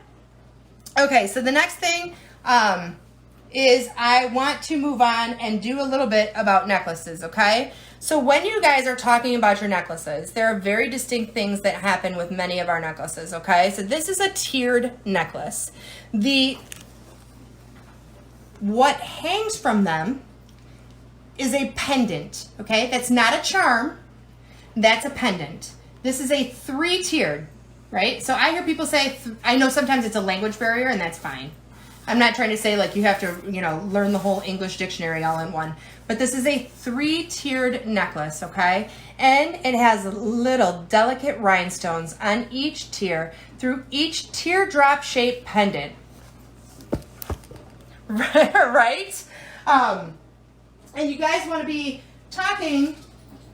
Okay, so the next thing is I want to move on and do a little bit about necklaces, okay? So when you guys are talking about your necklaces, there are very distinct things that happen with many of our necklaces, okay? So this is a tiered necklace. What hangs from them is a pendant, okay? That's not a charm, that's a pendant. This is a 3-tiered, right? So I hear people say, I know sometimes it's a language barrier, and that's fine. I'm not trying to say like you have to, you know, learn the whole English dictionary all in one. But this is a 3-tiered necklace, okay? And it has little delicate rhinestones on each tier through each teardrop shaped pendant. Right? And you guys want to be talking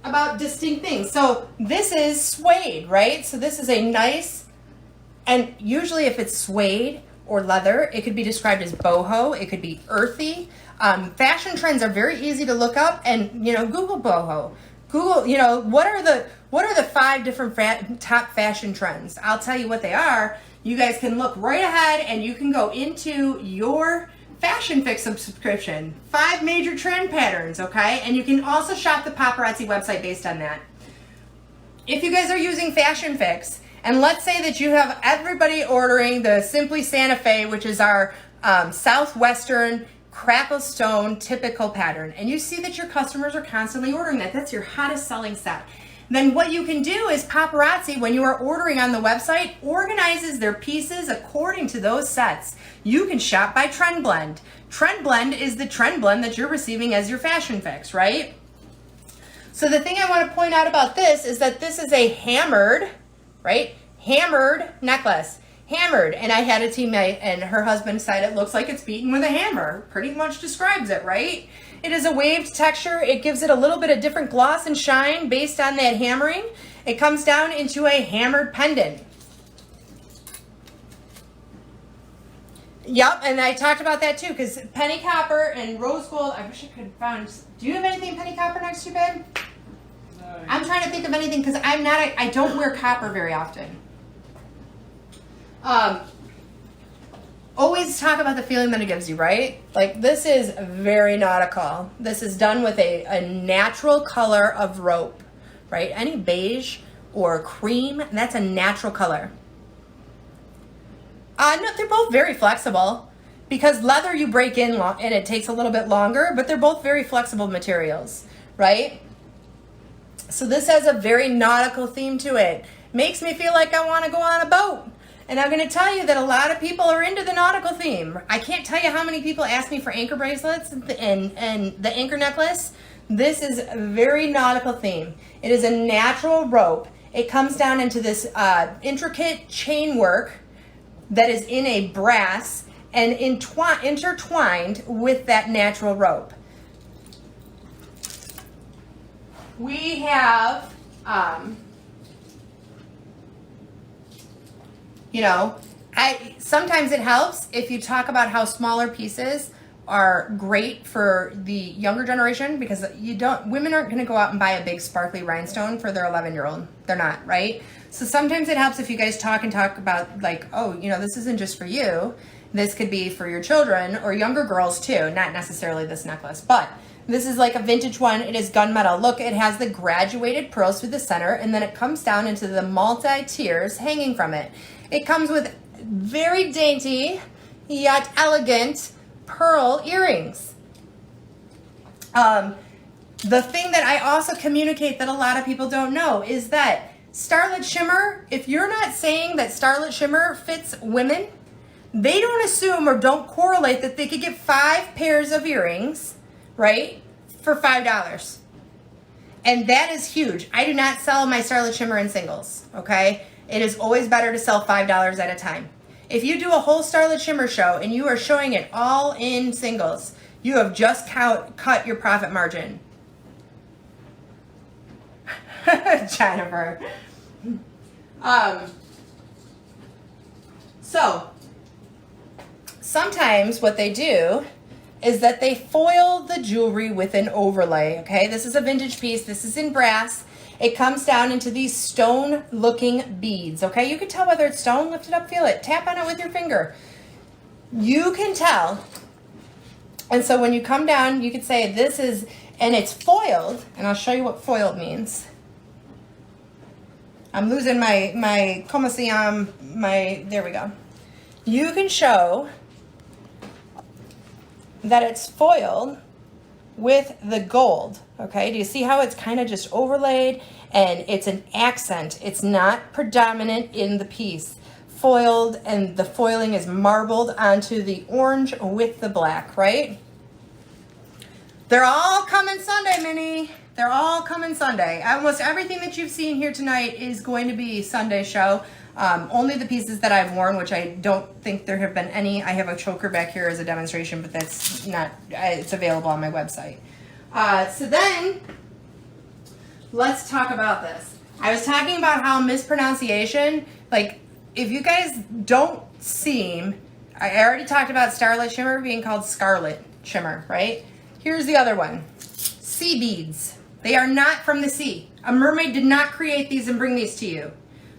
about distinct things. So this is suede, right? So this is a nice, and usually if it's suede or leather, it could be described as boho. It could be earthy. Fashion trends are very easy to look up, and you know, Google boho. Google, you know, what are the 5 different top fashion trends? I'll tell you what they are. You guys can look right ahead, and you can go into your Fashion Fix subscription. 5 major trend patterns, okay? And you can also shop the Paparazzi website based on that. If you guys are using Fashion Fix, and let's say that you have everybody ordering the Simply Santa Fe, which is our Southwestern crackle stone typical pattern, and you see that your customers are constantly ordering that. That's your hottest selling set. Then what you can do is Paparazzi, when you are ordering on the website, organizes their pieces according to those sets. You can shop by Trend Blend. Trend Blend is the trend blend that you're receiving as your Fashion Fix, right? So the thing I want to point out about this is that this is a hammered, right? Hammered necklace. Hammered. And I had a teammate and her husband said it looks like it's beaten with a hammer. Pretty much describes it, right? It is a waved texture. It gives it a little bit of different gloss and shine based on that hammering. It comes down into a hammered pendant. Yep, and I talked about that too, because penny copper and rose gold, I wish I could have found, do you have anything penny copper next to you, babe? No. I'm trying to think of anything, because I don't wear copper very often. Always talk about the feeling that it gives you, right? Like, this is very nautical. This is done with a natural color of rope, right? Any beige or cream, that's a natural color. No, they're both very flexible, because leather you break in and it takes a little bit longer, but they're both very flexible materials, right? So this has a very nautical theme to it. Makes me feel like I want to go on a boat. And I'm going to tell you that a lot of people are into the nautical theme. I can't tell you how many people ask me for anchor bracelets and the anchor necklace. This is a very nautical theme. It is a natural rope. It comes down into this intricate chain work that is in a brass and intertwined with that natural rope. We have, you know, sometimes it helps if you talk about how smaller pieces are great for the younger generation, because women aren't going to go out and buy a big sparkly rhinestone for their 11-year-old. They're not, right? So sometimes it helps if you guys talk about like, oh, you know, this isn't just for you. This could be for your children or younger girls too, not necessarily this necklace, but this is like a vintage one. It is gunmetal. Look, it has the graduated pearls through the center, and then it comes down into the multi-tiers hanging from it. It comes with very dainty yet elegant pearl earrings. The thing that I also communicate that a lot of people don't know is that Starlit Shimmer, if you're not saying that Starlit Shimmer fits women, they don't assume or don't correlate that they could get 5 pairs of earrings, right, for $5. And that is huge. I do not sell my Starlit Shimmer in singles, okay? It is always better to sell $5 at a time. If you do a whole Starlit Shimmer show and you are showing it all in singles, you have just cut your profit margin. Jennifer. So, sometimes what they do is that they foil the jewelry with an overlay, okay? This is a vintage piece. This is in brass. It comes down into these stone-looking beads, okay? You can tell whether it's stone. Lift it up, feel it. Tap on it with your finger. You can tell. And so when you come down, you could say this is, and it's foiled, and I'll show you what foiled means. I'm losing my comasiam, there we go. You can show that it's foiled with the gold, okay? Do you see how it's kind of just overlaid and it's an accent? It's not predominant in the piece. Foiled, and the foiling is marbled onto the orange with the black, right? They're all coming Sunday, Minnie. They're all coming Sunday. Almost everything that you've seen here tonight is going to be Sunday show. Only the pieces that I've worn, which I don't think there have been any. I have a choker back here as a demonstration, but that's not, it's available on my website. So then, let's talk about this. I was talking about how mispronunciation, like, if you guys don't seem, I already talked about Starlit Shimmer being called Scarlet Shimmer, right? Here's the other one. Sea beads. They are not from the sea. A mermaid did not create these and bring these to you,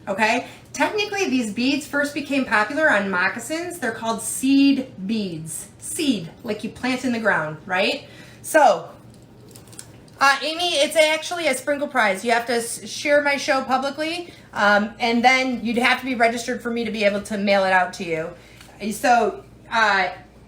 okay? Technically, these beads first became popular on moccasins. They're called seed beads. Seed, like you plant in the ground, right? So, Amy, it's actually a sprinkle prize. You have to share my show publicly, and then you'd have to be registered for me to be able to mail it out to you. So,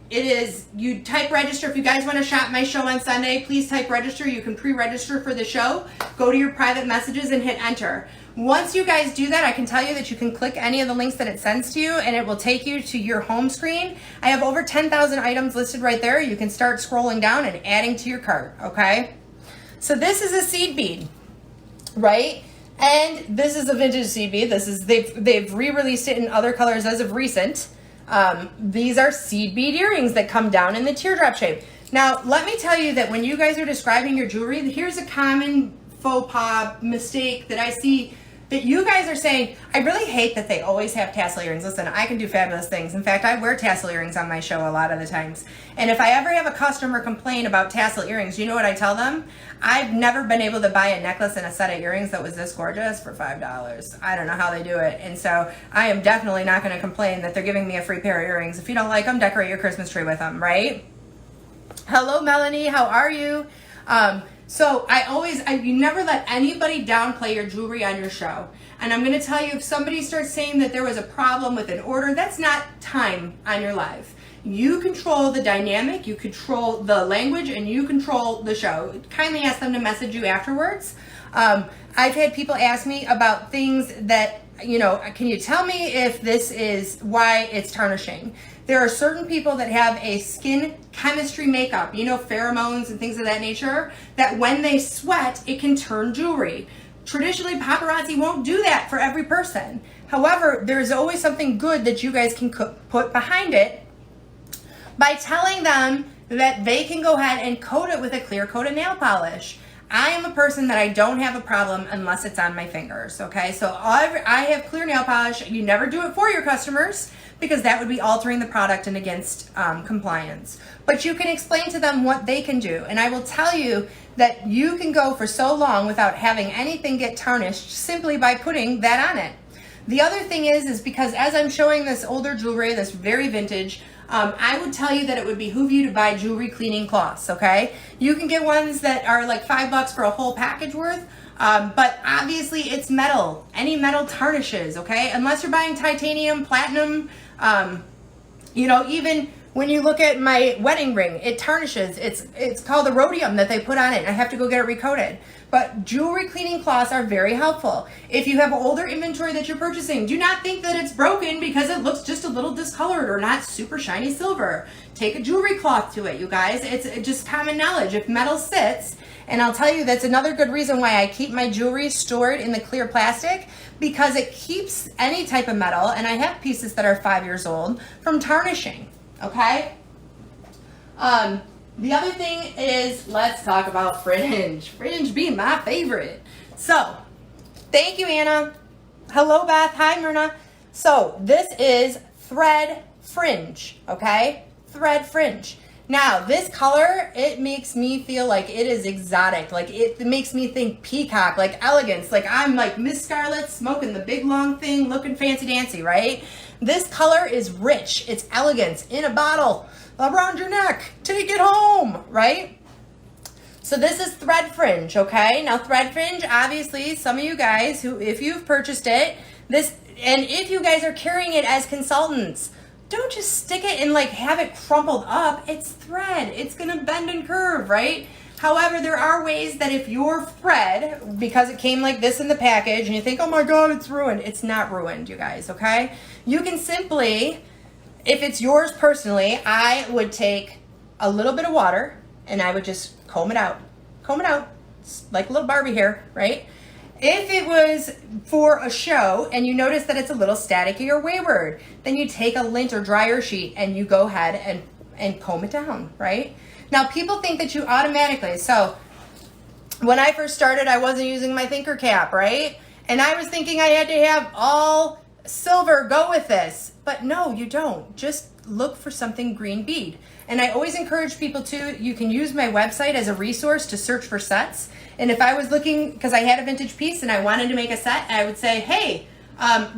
it is, you type register. If you guys want to shop my show on Sunday, please type register. You can pre-register for the show. Go to your private messages and hit enter. Once you guys do that, I can tell you that you can click any of the links that it sends to you and it will take you to your home screen. I have over 10,000 items listed right there. You can start scrolling down and adding to your cart, okay? So this is a seed bead, right? And this is a vintage seed bead. This is, they've re-released it in other colors as of recent. These are seed bead earrings that come down in the teardrop shape. Now, let me tell you that when you guys are describing your jewelry, here's a common faux pas mistake that I see, that you guys are saying, I really hate that they always have tassel earrings. Listen, I can do fabulous things. In fact, I wear tassel earrings on my show a lot of the times. And if I ever have a customer complain about tassel earrings, you know what I tell them? I've never been able to buy a necklace and a set of earrings that was this gorgeous for $5. I don't know how they do it. And so I am definitely not going to complain that they're giving me a free pair of earrings. If you don't like them, decorate your Christmas tree with them, right? Hello, Melanie. How are you? So you never let anybody downplay your jewelry on your show. And I'm going to tell you, if somebody starts saying that there was a problem with an order, that's not time on your live. You control the dynamic, you control the language, and you control the show. Kindly ask them to message you afterwards. I've had people ask me about things that, you know, can you tell me if this is why it's tarnishing? There are certain people that have a skin chemistry makeup, you know, pheromones and things of that nature, that when they sweat, it can turn jewelry. Traditionally, paparazzi won't do that for every person. However, there's always something good that you guys can put behind it by telling them that they can go ahead and coat it with a clear coat of nail polish. I am a person that I don't have a problem unless it's on my fingers, okay? So I have clear nail polish. You never do it for your customers because that would be altering the product and against compliance. But you can explain to them what they can do. And I will tell you that you can go for so long without having anything get tarnished simply by putting that on it. The other thing is because as I'm showing this older jewelry, this very vintage, I would tell you that it would behoove you to buy jewelry cleaning cloths, okay? You can get ones that are like $5 for a whole package worth, but obviously it's metal. Any metal tarnishes, okay? Unless you're buying titanium, platinum, you know, even when you look at my wedding ring, it tarnishes. It's called the rhodium that they put on it. I have to go get it recoated. But jewelry cleaning cloths are very helpful. If you have older inventory that you're purchasing, do not think that it's broken because it looks just a little discolored or not super shiny silver. Take a jewelry cloth to it, you guys. It's just common knowledge. If metal sits, and I'll tell you that's another good reason why I keep my jewelry stored in the clear plastic, because it keeps any type of metal, and I have pieces that are 5 years old, from tarnishing, okay? The other thing is, let's talk about fringe. Fringe being my favorite. So, thank you, Anna. Hello, Beth. Hi, Myrna. So, this is thread fringe, okay? Thread fringe. Now, this color, it makes me feel like it is exotic. Like, it makes me think peacock, like elegance. Like, I'm like Miss Scarlet smoking the big long thing, looking fancy dancy, right? This color is rich. It's elegance in a bottle. Around your neck, take it home, right? So this is thread fringe, okay? Now thread fringe, obviously, some of you guys who, if you've purchased it, and if you guys are carrying it as consultants, don't just stick it and like have it crumpled up. It's thread, it's gonna bend and curve, right? However, there are ways that if your thread, because it came like this in the package and you think, oh my God, it's ruined. It's not ruined, you guys, okay? You can simply, if it's yours personally, I would take a little bit of water and I would just comb it out. Comb it out, it's like a little Barbie hair, right? If it was for a show and you notice that it's a little staticky or wayward, then you take a lint or dryer sheet and you go ahead and comb it down, right? Now people think that you automatically, so when I first started, I wasn't using my thinker cap, right? And I was thinking I had to have all silver go with this, but no, you don't. Just look for something green bead. And I always encourage people to, you can use my website as a resource to search for sets. And if I was looking, because I had a vintage piece and I wanted to make a set, I would say, hey,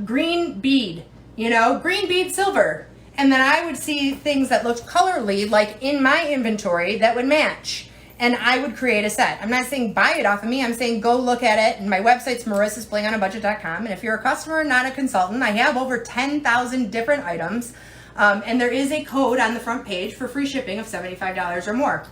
green bead, you know, green bead silver. And then I would see things that looked colorly, like in my inventory, that would match. And I would create a set. I'm not saying buy it off of me. I'm saying go look at it. And my website's marissasblingonabudget.com. And if you're a customer, not a consultant, I have over 10,000 different items. And there is a code on the front page for free shipping of $75 or more.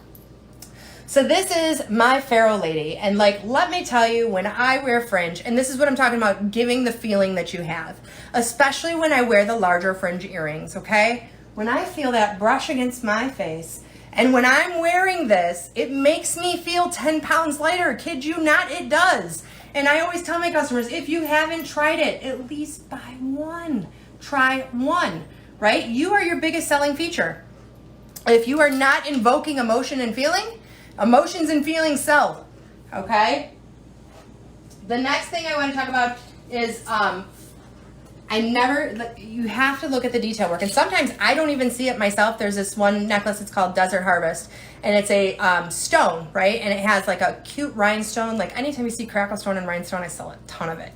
So this is my Pharaoh lady. And like, let me tell you, when I wear fringe, and this is what I'm talking about, giving the feeling that you have, especially when I wear the larger fringe earrings, okay? When I feel that brush against my face, and when I'm wearing this, it makes me feel 10 pounds lighter. Kid you not, it does. And I always tell my customers, if you haven't tried it, at least buy one. Try one, right? You are your biggest selling feature. If you are not invoking emotion and feeling, emotions and feelings sell, okay? The next thing I want to talk about is you have to look at the detail work. And sometimes I don't even see it myself. There's this one necklace, it's called Desert Harvest. And it's a stone, right? And it has like a cute rhinestone. Like anytime you see crackle stone and rhinestone, I sell a ton of it.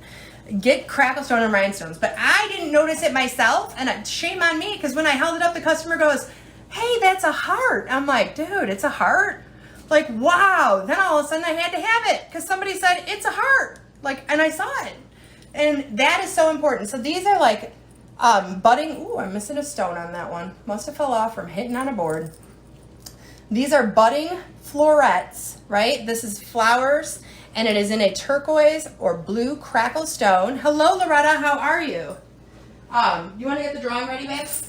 Get crackle stone and rhinestones. But I didn't notice it myself. And shame on me, because when I held it up, the customer goes, hey, that's a heart. I'm like, dude, it's a heart? Like, wow. Then all of a sudden I had to have it because somebody said it's a heart. Like, and I saw it. And that is so important. So these are like budding. Ooh, I'm missing a stone on that one. Must have fell off from hitting on a board. These are budding florets, right? This is flowers, and it is in a turquoise or blue crackle stone. Hello, Loretta. How are you? You want to get the drawing ready, babes?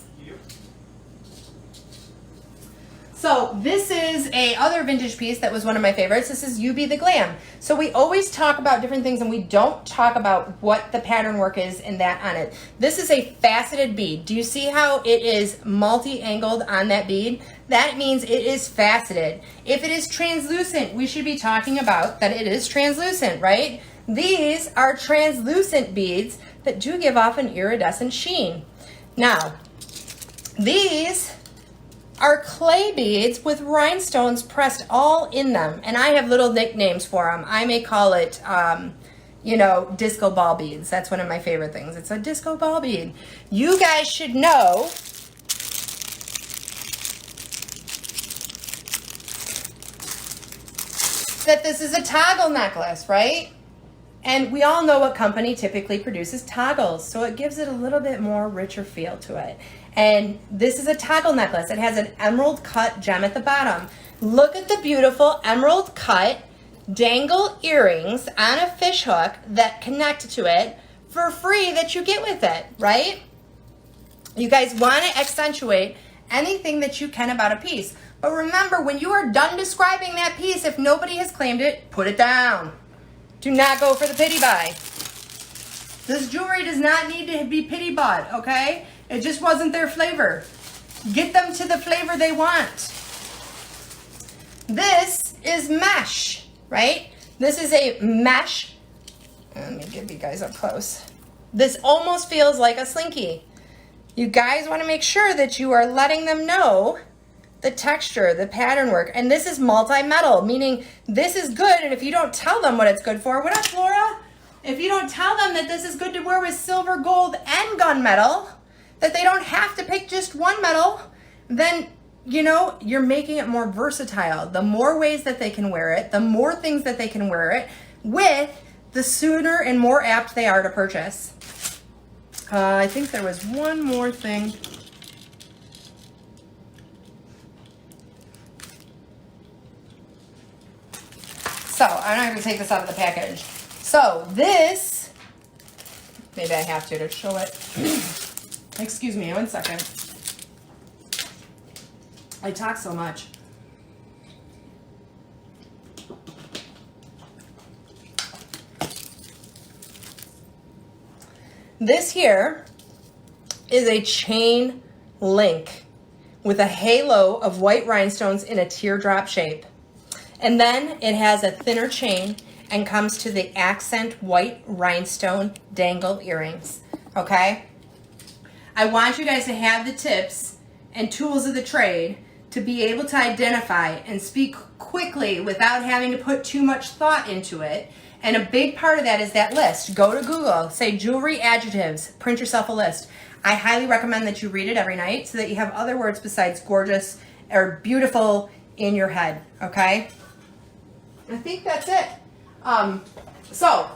So this is a other vintage piece that was one of my favorites. This is You Be the Glam. So we always talk about different things and we don't talk about what the pattern work is and that on it. This is a faceted bead. Do you see how it is multi-angled on that bead? That means it is faceted. If it is translucent, we should be talking about that it is translucent, right? These are translucent beads that do give off an iridescent sheen. Now, these are clay beads with rhinestones pressed all in them. And I have little nicknames for them. I may call it, disco ball beads. That's one of my favorite things. It's a disco ball bead. You guys should know that this is a toggle necklace, right? And we all know what company typically produces toggles, so it gives it a little bit more richer feel to it. And this is a toggle necklace. It has an emerald cut gem at the bottom. Look at the beautiful emerald cut dangle earrings on a fish hook that connect to it for free that you get with it, right? You guys want to accentuate anything that you can about a piece. But remember, when you are done describing that piece, if nobody has claimed it, put it down. Do not go for the pity buy. This jewelry does not need to be pity bought, okay? It just wasn't their flavor. Get them to the flavor they want. This is mesh, right? This is a mesh. Let me give you guys up close. This almost feels like a slinky. You guys want to make sure that you are letting them know the texture, the pattern work. And this is multi-metal, meaning this is good. And if you don't tell them what it's good for, what up, Flora? If you don't tell them that this is good to wear with silver, gold, and gunmetal, that they don't have to pick just one metal, then, you know, you're making it more versatile. The more ways that they can wear it, the more things that they can wear it with, the sooner and more apt they are to purchase. I think there was one more thing. So I'm not going to take this out of the package. So this, maybe I have to show it. Excuse me, 1 second. I talk so much. This here is a chain link with a halo of white rhinestones in a teardrop shape. And then it has a thinner chain and comes to the accent white rhinestone dangle earrings, okay? I want you guys to have the tips and tools of the trade to be able to identify and speak quickly without having to put too much thought into it. And a big part of that is that list. Go to Google, say jewelry adjectives, print yourself a list. I highly recommend that you read it every night so that you have other words besides gorgeous or beautiful in your head, okay? I think that's it. So,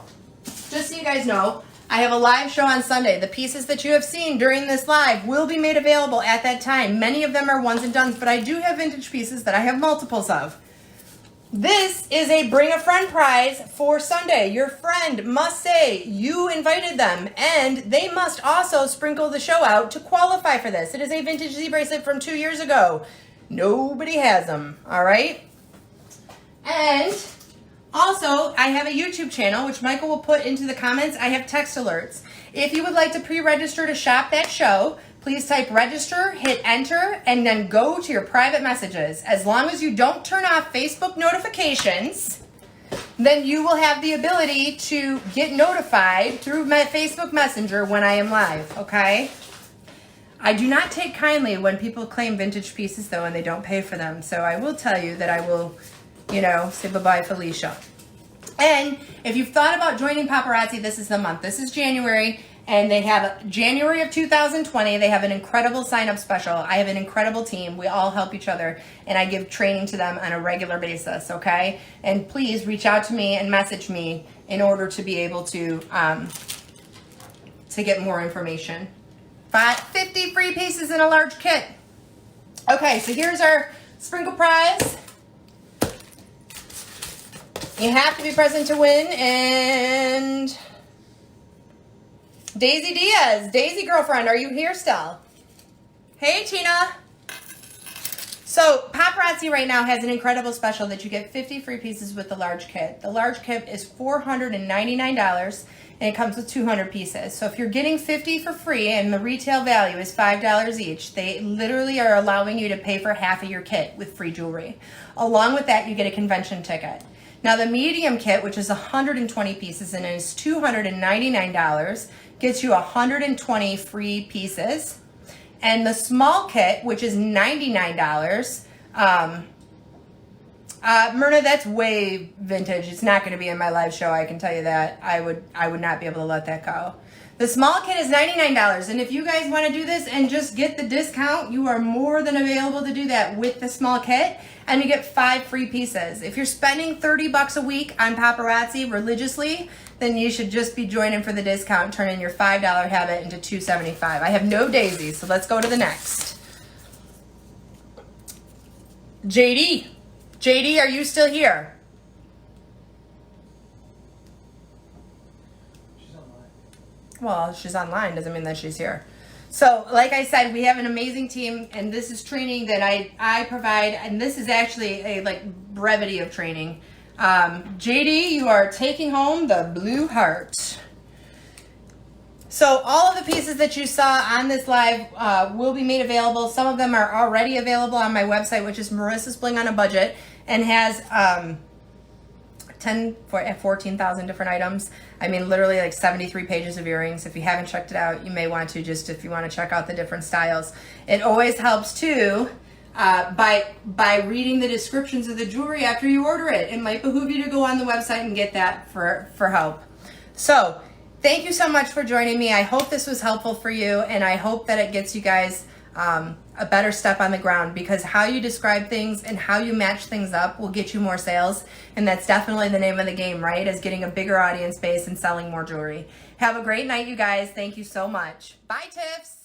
just so you guys know, I have a live show on Sunday. The pieces that you have seen during this live will be made available at that time. Many of them are ones and dones, but I do have vintage pieces that I have multiples of. This is a bring a friend prize for Sunday. Your friend must say you invited them, and they must also sprinkle the show out to qualify for this. It is a vintage Z bracelet from 2 years ago. Nobody has them, all right? And also, I have a YouTube channel, which Michael will put into the comments. I have text alerts. If you would like to pre-register to shop that show, please type register, hit enter, and then go to your private messages. As long as you don't turn off Facebook notifications, then you will have the ability to get notified through my Facebook Messenger when I am live, okay? I do not take kindly when people claim vintage pieces, though, and they don't pay for them. So I will tell you that I will, you know, say bye-bye, Felicia. And if you've thought about joining Paparazzi, this is the month. This is January, and they have January of 2020. They have an incredible sign-up special. I have an incredible team. We all help each other, and I give training to them on a regular basis, okay? And please reach out to me and message me in order to be able to get more information. 50 free pieces in a large kit. Okay, so here's our sprinkle prize. You have to be present to win, and Daisy Diaz, Daisy girlfriend, are you here still? Hey, Tina. So Paparazzi right now has an incredible special that you get 50 free pieces with the large kit. The large kit is $499, and it comes with 200 pieces. So if you're getting 50 for free and the retail value is $5 each, they literally are allowing you to pay for half of your kit with free jewelry. Along with that, you get a convention ticket. Now the medium kit, which is 120 pieces and is $299, gets you 120 free pieces. And the small kit, which is $99, Myrna, that's way vintage. It's not going to be in my live show. I can tell you that. I would not be able to let that go. The small kit is $99, and if you guys want to do this and just get the discount, you are more than available to do that with the small kit, and you get 5 free pieces. If you're spending $30 a week on paparazzi religiously, then you should just be joining for the discount and turning your $5 habit into $275. I have no daisies, so let's go to the next. JD. JD, are you still here? She's online. Well, she's online doesn't mean that she's here. So, like I said, we have an amazing team, and this is training that I provide, and this is actually a brevity of training. JD, you are taking home the blue heart. So all of the pieces that you saw on this live will be made available. Some of them are already available on my website, which is Marissa's Bling on a Budget, and has 14,000 different items. I mean, literally like 73 pages of earrings. If you haven't checked it out, you may want to, just if you want to check out the different styles. It always helps too by reading the descriptions of the jewelry after you order it. It might behoove you to go on the website and get that for help. So thank you so much for joining me. I hope this was helpful for you, and I hope that it gets you guys a better step on the ground, because how you describe things and how you match things up will get you more sales, and that's definitely the name of the game, right? Is getting a bigger audience base and selling more jewelry. Have a great night, you guys. Thank you so much. Bye, Tiffs.